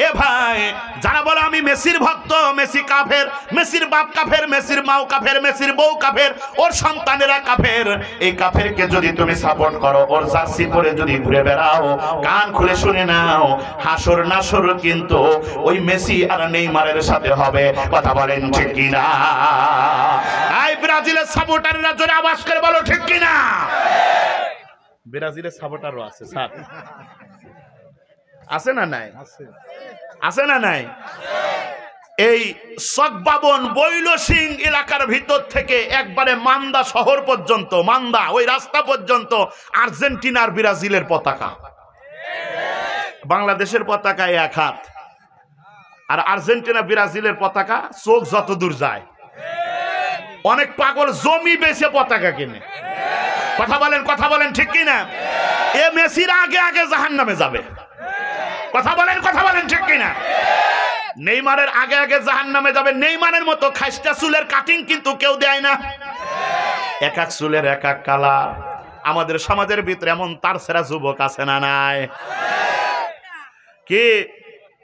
Speaker 1: এ ভাই, যারা বলে আমি মেসির ভক্ত, মেসি কাফের, মেসির বাপ কাফের, মেসির মাও কাফের, মেসির বউ কাফের, ওর সন্তানেরা কাফের, এই কাফেরকে যদি তুমি সাপোর্ট করো, ওর জার্সি পরে যদি ঘুরে বেড়াও, কান খুলে শুনে নাও, হাসর নাসর কিন্তু ওই মেসি আর নেইমারের সাথে হবে। কথা বলেন ঠিক কি না? এই ব্রাজিলের সাপোর্টাররা জোরে আওয়াজ করে বলো ঠিক কি না? ব্রাজিলের সাপোর্টারও আছে স্যার, আছে না নাই? আছে না নাই? এই সকবাবন বৈলসিং এলাকার ভিতর থেকে একবারে মান্দা শহর পর্যন্ত, মান্দা ওই রাস্তা পর্যন্ত আর্জেন্টিনার ব্রাজিলের পতাকা। বাংলাদেশের পতাকা এক হাত, আর আর্জেন্টিনা ব্রাজিলের পতাকা চোখ যত দূর যায়। অনেক পাগল জমি বেচে পতাকা কিনে। কথা বলেন, কথা বলেন, ঠিক কিনা? এ মেসির আগে আগে জাহান্নামে যাবে। কথা বলেন, কথা বলেন, ঠিক কিনা? নেইমারের আগে আগে জাহান্নামে যাবে। নেইমারের মতো খাস্তা চুলের কাটিং কিন্তু কেউ দেয় না। এক এক চুলের এক এক কালার। আমাদের সমাজের ভিতরে এমন তার সেরা যুবক আছে না নাই? কি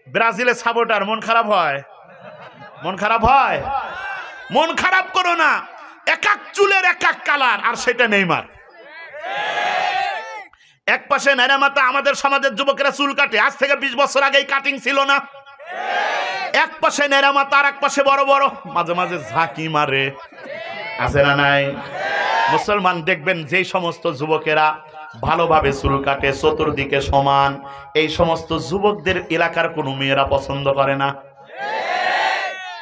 Speaker 1: ব্রাজিলের সাপোর্টার মন খারাপ হয়? মন খারাপ হয়? মন খারাপ করো না। এক এক চুলের এক এক কালার, আর সেটা নেইমার। এক পাশে নেড়া মাথা আমাদের সমাজের যুবকেরা চুল কাটে, আজ থেকে 20 বছর আগে কাটিং ছিল না। এক পাশে নেড়া মাথা আর এক পাশে বড় বড়, মাঝে মাঝে ঝাঁকি মারে, আছে না নাই? মুসলমান দেখবেন যেই সমস্ত যুবকেরা ভালোভাবে চুল কাটে, চতুর্দিকে সমান, এই সমস্ত যুবকদের এলাকার কোনো মেয়েরা পছন্দ করে না।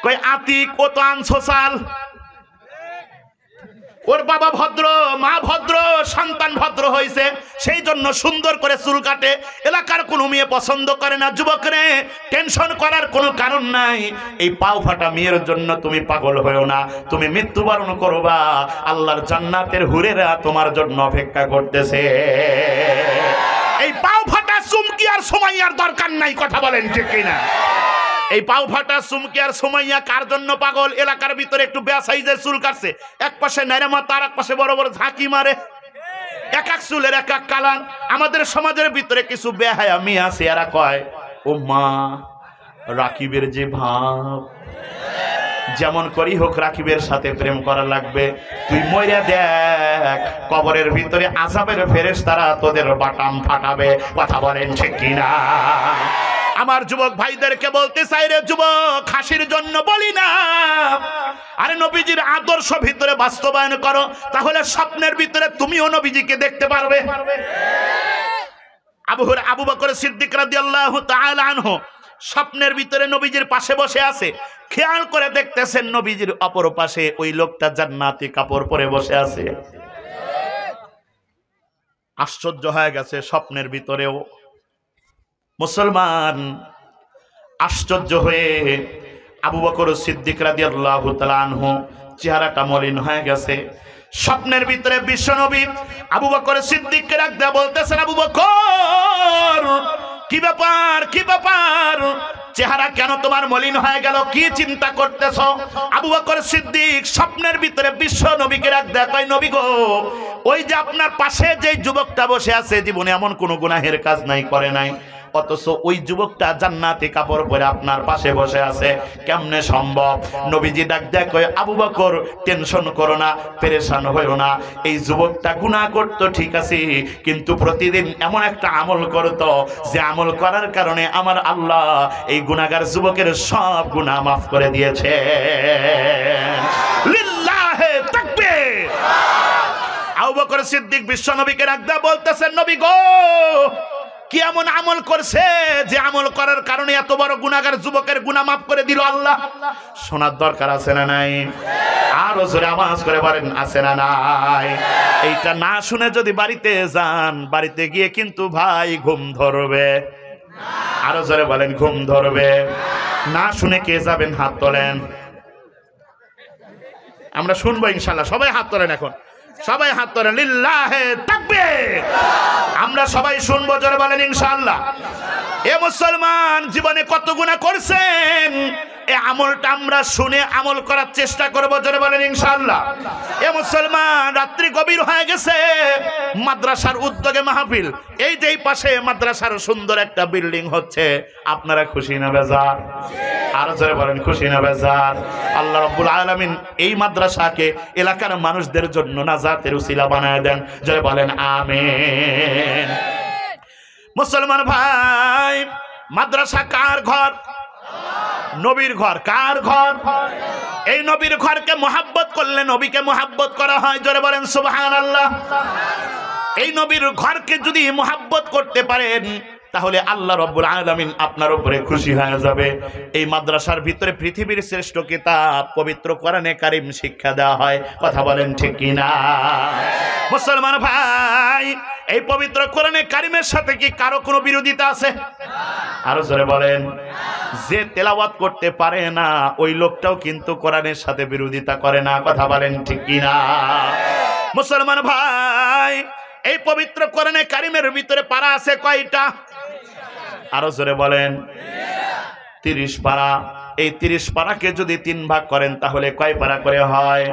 Speaker 1: কই আতিক ও তো আনসোশাল, ওর বাবা ভদ্র, মা ভদ্র, সন্তান ভদ্র হয়েছে, সেই জন্য সুন্দর করে চুল কাটে, এলাকার কোনো মেয়ে পছন্দ করে না। যুবকরে টেনশন করার কোনো কারণ নাই। এই পাও ফাটা মেয়ের জন্য তুমি পাগল হয়েও না, তুমি মৃত্যুবরণ করবা, আল্লাহর জান্নাতের হুরেরা তোমার জন্য অপেক্ষা করতেছে। এই পাও ফাটা চুমকি আর সুমাইয়ার দরকার নাই। কথা বলেন ঠিক কিনা? এই পাও ফাটা চুমকি আর সুমাইয়া কার জন্য পাগল? এলাকার ভিতরে একটু বেয়া সাইজের চুল কাটছে, এক পাশে নেড়া মাথা আর এক পাশে বড় বড় ঝাঁকি মারে, এক এক চুলের এক এক কালার। আমাদের সমাজের ভিতরে কিছু বেহায়া মেয়ে আছে, এরা কয় ও মা রাকিবের যে ভাব, যেমন করি হোক রাকিবের সাথে প্রেম করা লাগবে। তুই মইরা দেখ, কবরের ভিতরে আযাবের ফেরেশতারা তোদের বাটাম ফাটাবে। কথা বলেন ঠিক কিনা? আমার যুবক ভাইদেরকে বলতে চাই রে যুবক, হাসির জন্য বলি না, আরে নবীজির আদর্শ ভিতরে বাস্তবায়ন করো, তাহলে স্বপ্নের ভিতরে তুমিও নবীজিকে দেখতে পারবে। আবু বকর সিদ্দিক রাদিয়াল্লাহু তাআলা আনহু স্বপ্নের ভিতরে নবীজির পাশে বসে আছে, খেয়াল করে দেখতেছেন নবীজির অপর পাশে ওই লোকটা জান্নাতি কাপড় পরে বসে আছে। আশ্চর্য হয়ে গেছে স্বপ্নের ভিতরেও। মুসলমান আশ্চর্য হয়ে আবু বকর সিদ্দিক রাদিয়াল্লাহু তাআলা আনহু চেহারাটা মলিন হয়ে গেছে। স্বপ্নের ভিতরে বিশ্বনবী আবু বকর সিদ্দিককে ডাকতে বলতেছেন, আবু বকর কি ব্যাপার, কি ব্যাপার, চেহারা কেন তোমার মলিন হয়ে গেল, কি চিন্তা করতেছো? আবু বকর সিদ্দিক স্বপ্নের ভিতরে বিশ্ব নবীকে ডাকতে কয়, নবী গো, ওই যে আপনার পাশে যে যুবকটা বসে আছে, জীবনে এমন কোনো গুনাহের কাজ নাই, করে নাই, অথচ ওই যুবকটা জান্নাতি কাপড় পরে আপনার পাশে বসে আছে, কেমনে সম্ভব? নবীজি ডাক দেয়া কয়, আবু বকর টেনশন করো না, পেরেশান হইও না, এই যুবকটা গুনাহ করতো ঠিক আছে, কিন্তু প্রতিদিন এমন একটা আমল করতো যে আমল করার কারণে আমার আল্লাহ এই গুনাহগার যুবকের সব গুনাহ মাফ করে দিয়েছে। লিল্লাহে তাকবীর। আবু বকর সিদ্দিক বিশ্ব নবীকে রাখদা বলতেছেন, নবী গো, কি এমন আমল করছে যে আমল করার কারণে এত বড় গুনাহগার যুবকের গুনাহ মাফ করে দিল আল্লাহ? শোনার দরকার আছে না নাই? আরো জোরে আওয়াজ করে বলেন, আছে না নাই? এইটা না শুনে যদি বাড়িতে যান, বাড়িতে গিয়ে কিন্তু ভাই ঘুম ধরবে। আরো জোরে বলেন, ঘুম ধরবে। না শুনে কে যাবেন? হাত তোলেন। আমরা শুনবো ইনশাআল্লাহ। সবাই হাত তোলেন, এখন সবাই হাত তোলেন। লিল্লাহে তাকবীর। আমরা সবাই শুনবো, জোরে বলেন ইনশাআল্লাহ। এ মুসলমান, জীবনে কত গুনাহ করছেন, এই আমলটা আমরা শুনে আমল করার চেষ্টা করবো, জোরে বলেন ইনশাআল্লাহ। এ মুসলমান, রাত্রি গভীর হয়ে গেছে, মাদ্রাসার উদ্যোগে মাহফিল। এই যে পাশে মাদ্রাসার সুন্দর একটা বিল্ডিং হচ্ছে, আপনারা খুশি না বেজার? আরো জোরে বলেন, খুশি না বেজার? আল্লাহ রাব্বুল আলামিন এই মাদ্রাসাকে এলাকার মানুষদের জন্য নাজাতের উসিলা বানায় দেন, জোরে বলেন আমিন। মুসলমান ভাই, মাদ্রাসা কার ঘর? নবীর ঘর। কার ঘর? এই নবীর ঘরকে মোহাব্বত করলে নবীকে মোহাব্বত করা হয়, জোরে বলেন সুবহানাল্লাহ। এই নবীর ঘরকে যদি মোহাব্বত করতে পারেন, তাহলে আল্লাহ রাব্বুল আলামিন আপনার উপরে খুশি হয়ে যাবে। এই মাদ্রাসার ভিতরে পৃথিবীর শ্রেষ্ঠ কিতাব পবিত্র কোরআনে কারীম শিক্ষা দেওয়া হয়, কথা বলেন ঠিক কি না? মুসলমান ভাই, এই পবিত্র কোরআনে কারীমের সাথে কি কারো কোনো বিরোধিতা আছে? আরো জোরে বলেন। যে তেলাওয়াত করতে পারে না, ওই লোকটাও কিন্তু কোরআনের সাথে বিরোধিতা করে না, কথা বলেন ঠিক কি না? মুসলমান ভাই, এই পবিত্র কোরআনে কারীমের ভিতরে পারা আছে কয়টা? আরো জোরে বলেন। 30 পারা। এই 30 পারাকে যদি 3 ভাগ করেন, তাহলে কয় পারা করে হয়?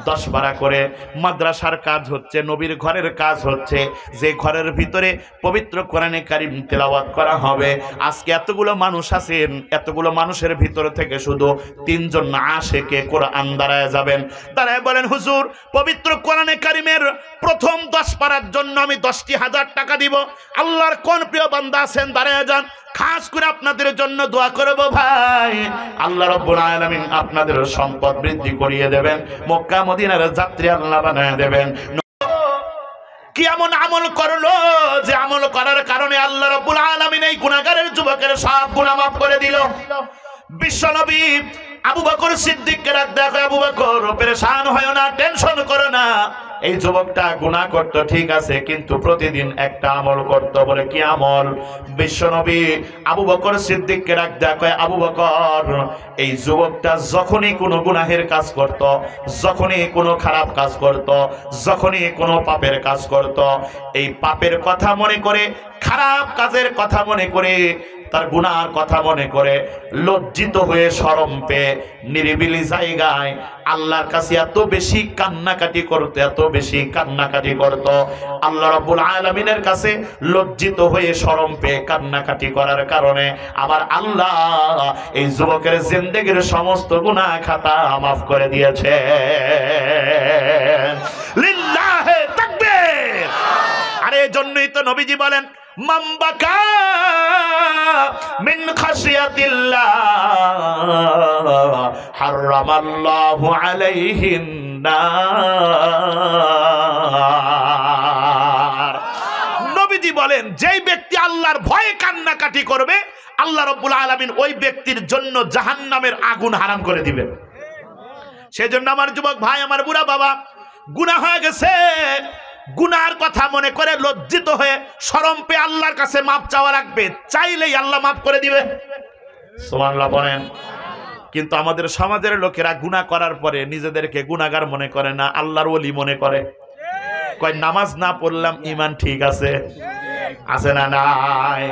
Speaker 1: 10 পারা করে। মাদ্রাসার কাজ হচ্ছে, নবীর ঘরের কাজ হচ্ছে, যে ঘরের ভিতরে পবিত্র কোরআনে কারীম তেলাওয়াত করা হবে। আজকে এতগুলো মানুষ আছেন, এতগুলো মানুষের ভিতর থেকে শুধু 3 জন আশিকে কোরআন দাঁড়ায় যাবেন, দাঁড়ায় বলেন, হুজুর, পবিত্র কোরআনে কারীমের প্রথম 10 পারার জন্য আমি 10,000 টাকা দিব। আল্লাহর কোন প্রিয় বান্দা আছেন? দাঁড়ায় যান, খাস করে আপনাদের জন্য দোয়া করব ভাই। আল্লাহ রাব্বুল আলামিন আপনাদের সম্পদ বৃদ্ধি করিয়ে দেবেন, মক্কা মদিনার যাত্রী আল্লাহ বানায় দেবেন। কি এমন আমল করলো যে আমল করার কারণে আল্লাহ রাব্বুল আলামিন এই গুনাহগারের যুবকের সব গুনাহ মাফ করে দিল? বিশ্বনবী আবু বকর সিদ্দিককে ডাক দেখো, আবু বকর পেরেশান হয় না, টেনশন করো না। এই যুবকটা গুনাহ করতো ঠিক আছে, কিন্তু প্রতিদিন একটা আমল করতো। বলে কি আমল? বিশ্বনবী আবু বকর সিদ্দিককে ডাক দেখো, আবু বকর, এই যুবকটা যখনই কোনো গুনাহের কাজ করত, যখনই কোনো খারাপ কাজ করত, যখনই কোনো পাপের কাজ করত, এই পাপের কথা মনে করে, খারাপ কাজের কথা মনে করে, তার গুনার কথা মনে করে লজ্জিত হয়ে শরম পেয়ে নিরিবিলি জায়গায় আল্লাহর কাছে এত বেশি কান্নাকাটি করতো, এত বেশি কান্নাকাটি করতো। আল্লাহ রাব্বুল আলামিনের কাছে লজ্জিত হয়ে শরম পেয়ে কান্নাকাটি করার কারণে আবার আল্লাহ এই যুবকের জিন্দেগির সমস্ত গুনাহ খাতা মাফ করে দিয়েছে। লিল্লাহে তাকবীর। আরে এজন্যই তো নবীজি বলেন, মামবাকা মিন খাশিয়াতিল্লাহ হারামাল্লাহু আলাইহিন নার। নবীজি বলেন, যেই ব্যক্তি আল্লাহর ভয়ে কান্নাকাটি করবে, আল্লাহ রাব্বুল আলামিন ওই ব্যক্তির জন্য জাহান্নামের আগুন হারাম করে দিবেন। সেজন্য আমার যুবক ভাই, আমার বুড়া বাবা, গুনাহ হয়ে গেছে, গুনার কথা মনে করে লজ্জিত হয়ে শরম পেয়ে আল্লাহর কাছে মাপ চাওয়া লাগবে, চাইলেই আল্লাহ মাফ করে দিবে। সুবহানাল্লাহ বলেন। কিন্তু আমাদের সমাজের লোকেরা গুনাহ করার পরে নিজেদেরকে গুনাহগার মনে করে না, আল্লাহর ওলি মনে করে। কয় নামাজ না পড়লাম ঈমান ঠিক আছে, আছে না নাই?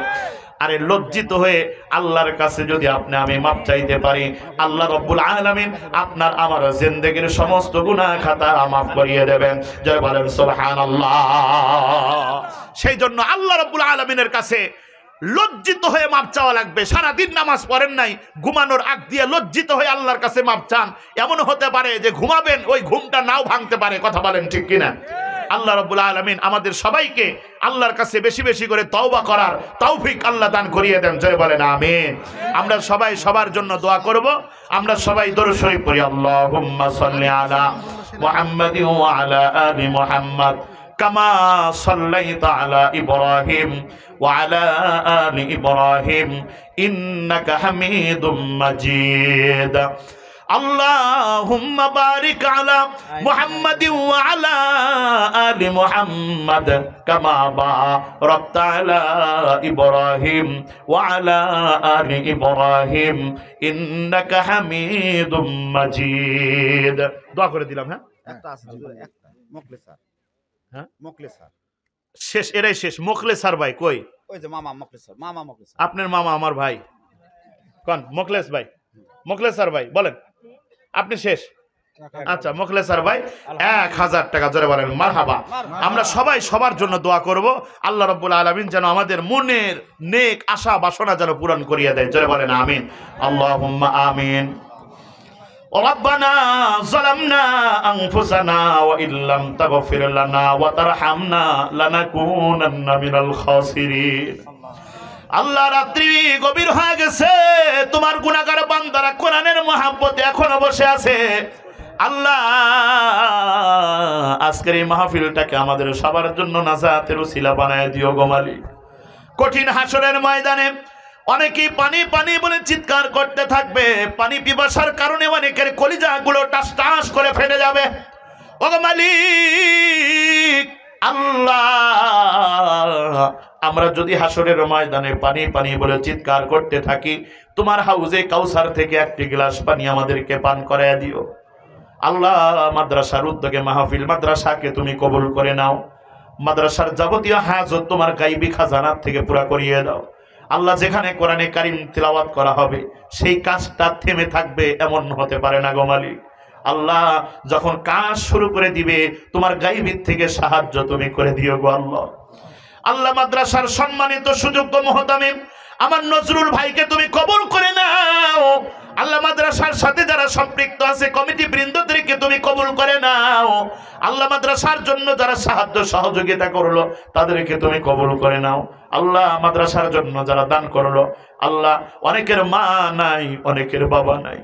Speaker 1: আরে লজ্জিত হয়ে আল্লাহর কাছে যদি আপনি আমি মাপ চাইতে পারি, আল্লাহ রাব্বুল আলামিন আপনার আমার জিন্দেগির সমস্ত গুনাহ খাতা মাফ করিয়ে দেবেন। জয় বলেন সুবহানাল্লাহ। সেই জন্য আল্লাহ রাব্বুল আলামিনের কাছে লজ্জিত হয়ে মাপ চাওয়া লাগবে। সারাদিন নামাজ পড়েন নাই, ঘুমানোর আগ দিয়ে লজ্জিত হয়ে আল্লাহর কাছে মাপ চান। এমন হতে পারে যে ঘুমাবেন, ওই ঘুমটা নাও ভাঙতে পারে, কথা বলেন ঠিক কিনা? আল্লাহ রাব্বুল আলামিন আমাদের সবাইকে আল্লাহর কাছে বেশি বেশি করে তওবা করার তৌফিক আল্লাহ দান করিয়ে দেন। জয় বলেন আমিন। আমরা সবাই সবার জন্য দোয়া করব। আমরা সবাই দরুদ শরীফ পড়ি। আল্লাহুম্মা সাল্লি আলা মুহাম্মাদিন ওয়া আলা আলি মুহাম্মাদ কামা সাল্লাইতা আলা ইব্রাহিম ওয়া আলা আলি ইব্রাহিম ইন্নাকা হামিদুম মাজিদ আল্লাহুম্মা বারিক আলা মুহাম্মাদিন ওয়া আলা আলি মুহাম্মাদ কামা বারাকতা আলা ইব্রাহিম ওয়া আলা আলি ইব্রাহিম ইন্নাকা হামিদুম মাজিদ। দোয়া করে দিলাম। হ্যাঁ,
Speaker 2: একটা আছে একটা মুখলেসার।
Speaker 1: হ্যাঁ,
Speaker 2: মুখলেসার
Speaker 1: শেষ, এরাই শেষ। মোখলেসার ভাই কই?
Speaker 2: ওই যে মামা মুখলেসার, মামা মুখলেসার।
Speaker 1: আপনার মামা আমার ভাই কোন? মোখলেস ভাই, মোখলেসার ভাই বলেন, আপনি শেষ। আচ্ছা, মোখলেসার ভাই 1000 টাকা জোরে বলেন মারহাবা। আমরা সবাই সবার জন্য দোয়া করব, আল্লাহ রাব্বুল আলামিন যেন আমাদের মনের নেক আশা বাসনা যেন পূরণ করিয়ে দেয়। জোরে বলেন আমিন, আল্লাহুম্মা আমিন। ربنا ظلمنا أنفسنا وإن لم تغفر لنا وترحمنا لنكونن من الخاسرين। আল্লাহ, রাত্রি গভীর হয়ে গেছে, তোমার গুনাহগার বান্দারা কোরআনের মহব্বতে এখনো বসে আছে। আল্লাহ, আজকের এই মাহফিলটাকে আমাদের সবার জন্য নাজাতের উসিলা বানায় দিও গো মালিক। কঠিন হাসরের ময়দানে অনেকেই পানি পানি বলে চিৎকার করতে থাকবে। পানি পিপাসার কারণে অনেকের কলিজাগুলো টাস টাস করে ফেটে যাবে। ও মালিক আল্লাহ, আমরা যদি হাসরের ময়দানে পানি পানি বলে চিৎকার করতে থাকি, তোমার হাউজে কাউসার থেকে একটি গ্লাস পানি আমাদেরকে পান করায় দিও। আল্লাহ, মাদ্রাসার উদ্যোগে মাহফিল মাদ্রাসাকে তুমি কবুল করে নাও। মাদ্রাসার যাবতীয় হাজত তোমার গাইবী খাজানার থেকে পুরা করিয়ে দাও। আল্লাহ, যেখানে কোরআনে কারিম তিলাওয়াত করা হবে সেই কাজটা থেমে থাকবে এমন হতে পারে না গো মালিক। আল্লাহ, যখন কাজ শুরু করে দিবে তোমার গাইবীর থেকে সাহায্য তুমি করে দিও গো আল্লাহ। আল্লাহ, মাদ্রাসার সম্মানিত সুযোগ্য মুহতামিম আমার নজরুল ভাইকে তুমি কবুল করে নাও। আল্লাহ, মাদ্রাসার সাথে যারা সম্পৃক্ত আছে কমিটি বৃন্দদেরকে তুমি কবুল করে নাও। আল্লাহ, মাদ্রাসার জন্য যারা সাহায্য সহযোগিতা করলো তাদেরকে তুমি কবুল করে নাও। আল্লাহ, মাদ্রাসার জন্য যারা দান করলো, আল্লাহ, অনেকের মা নাই, অনেকের বাবা নাই,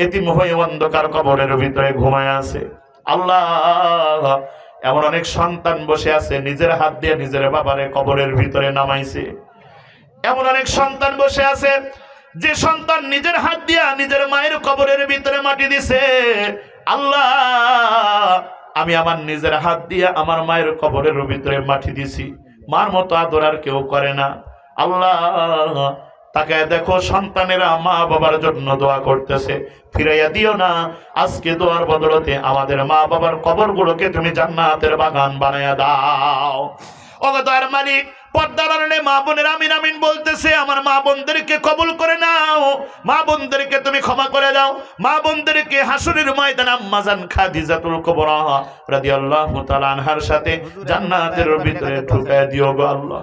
Speaker 1: এতিম হয়ে অন্ধকার কবরের ভিতরে ঘুমায় আছে। আল্লাহ, এমন অনেক সন্তান বসে আছে নিজের হাত দিয়ে নিজের বাবারে কবরের ভিতরে নামাইছে। এমন অনেক সন্তান বসে আছে যে সন্তান নিজের হাত দিয়া নিজের মায়ের কবরের ভিতরে মাটি দিছে। আল্লাহ, আমি আমার নিজের হাত দিয়ে আমার মায়ের কবরের ভিতরে মাটি দিছি, মার মতো আদর আর কেউ করে না। আল্লাহ, তাকে দেখো সন্তানেরা মা বাবার জন্য দোয়া করতেছে, ফিরাইয়া দিও না। আজকে দোয়ার বদলতে আমাদের মা বাবার কবরগুলোকে তুমি জান্নাতের বাগান বানায়া দাও। ওগো দয়ার মালিক, পর্দার আড়ালে মা বোনের আমিন আমিন বলতেছে, আমার মা বোনদেরকে কবুল করে নাও, মা বোনদেরকে তুমি ক্ষমা করে দাও। মা বোনদেরকে হাসরের ময়দানে আম্মা জান খাদিজাতুল কুবরা রাদিয়াল্লাহু তাআলা আনহার সাথে জান্নাতের ভিতরে ঢুকায় দিও গো আল্লাহ।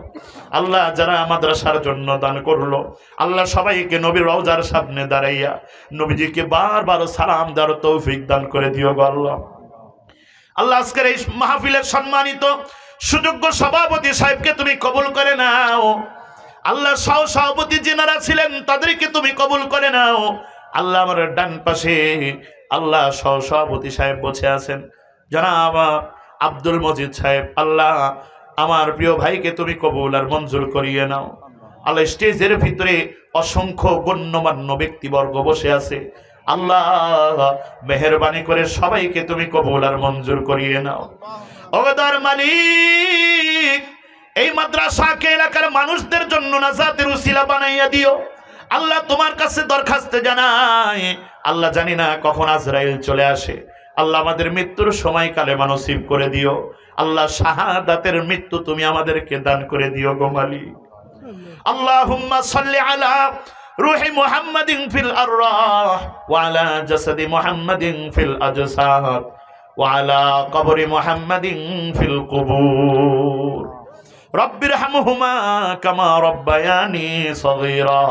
Speaker 1: আল্লাহ, যারা মাদ্রাসার জন্য দান করলো, আল্লাহ, সবাইকে নবীর রওজার সামনে দাঁড়াইয়া নবীজিকে বারবার সালাম দেওয়ার তৌফিক দান করে দিও গো আল্লাহ। আল্লাহ, আজকের এই মাহফিলের সম্মানিত সুযোগ্য সভাপতি সাহেবকে তুমি কবুল করে নাও। আল্লাহ, সহ সভাপতি যিনারা ছিলেন তাদেরকে তুমি কবুল করে নাও। আল্লাহ, আমার ডান পাশে আল্লাহ সহ সভাপতি সাহেব বসে আছেন জনাব আব্দুল মজিদ সাহেব। আল্লাহ, আমার প্রিয় ভাইকে তুমি কবুল আর মঞ্জুর করিয়ে নাও। আল্লাহ, স্টেজের ভিতরে অসংখ্য গণ্যমান্য ব্যক্তিবর্গ বসে আছে। আল্লাহ, মেহেরবানি করে সবাইকে তুমি কবুল আর মঞ্জুর করিয়ে নাও। ওগদার মালিক, এই মাদ্রাসাকে এলাকার মানুষদের জন্য নাজাতের উসিলা বানাইয়া দিও। আল্লাহ, তোমার কাছে দরখাস্ত জানাই। আল্লাহ, জানি না কখন আজরাইল চলে আসে। আল্লাহ, আমাদের মৃত্যুর সময় কালেমা নসিব করে দিও। আল্লাহ, শাহাদাতের মৃত্যু তুমি আমাদেরকে দান করে দিও গো মালিক। আল্লাহুম্মা সাল্লি আলা রূহি মুহাম্মাদিন ফিল আরওয়াহ ওয়া আলা জাসাদি মুহাম্মাদিন ফিল আজসাদ وعلى قبر محمد في القبور رب ارحمهما كما ربياني صغيرا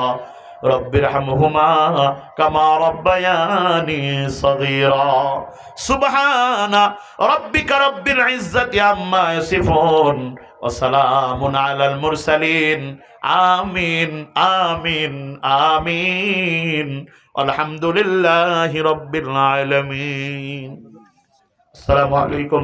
Speaker 1: رب ارحمهما كما ربياني صغيرا سبحان ربك رب العزة عما يصفون وسلام على المرسلين آمين آمين آمين الحمد لله رب العالمين আসসালামু আলাইকুম।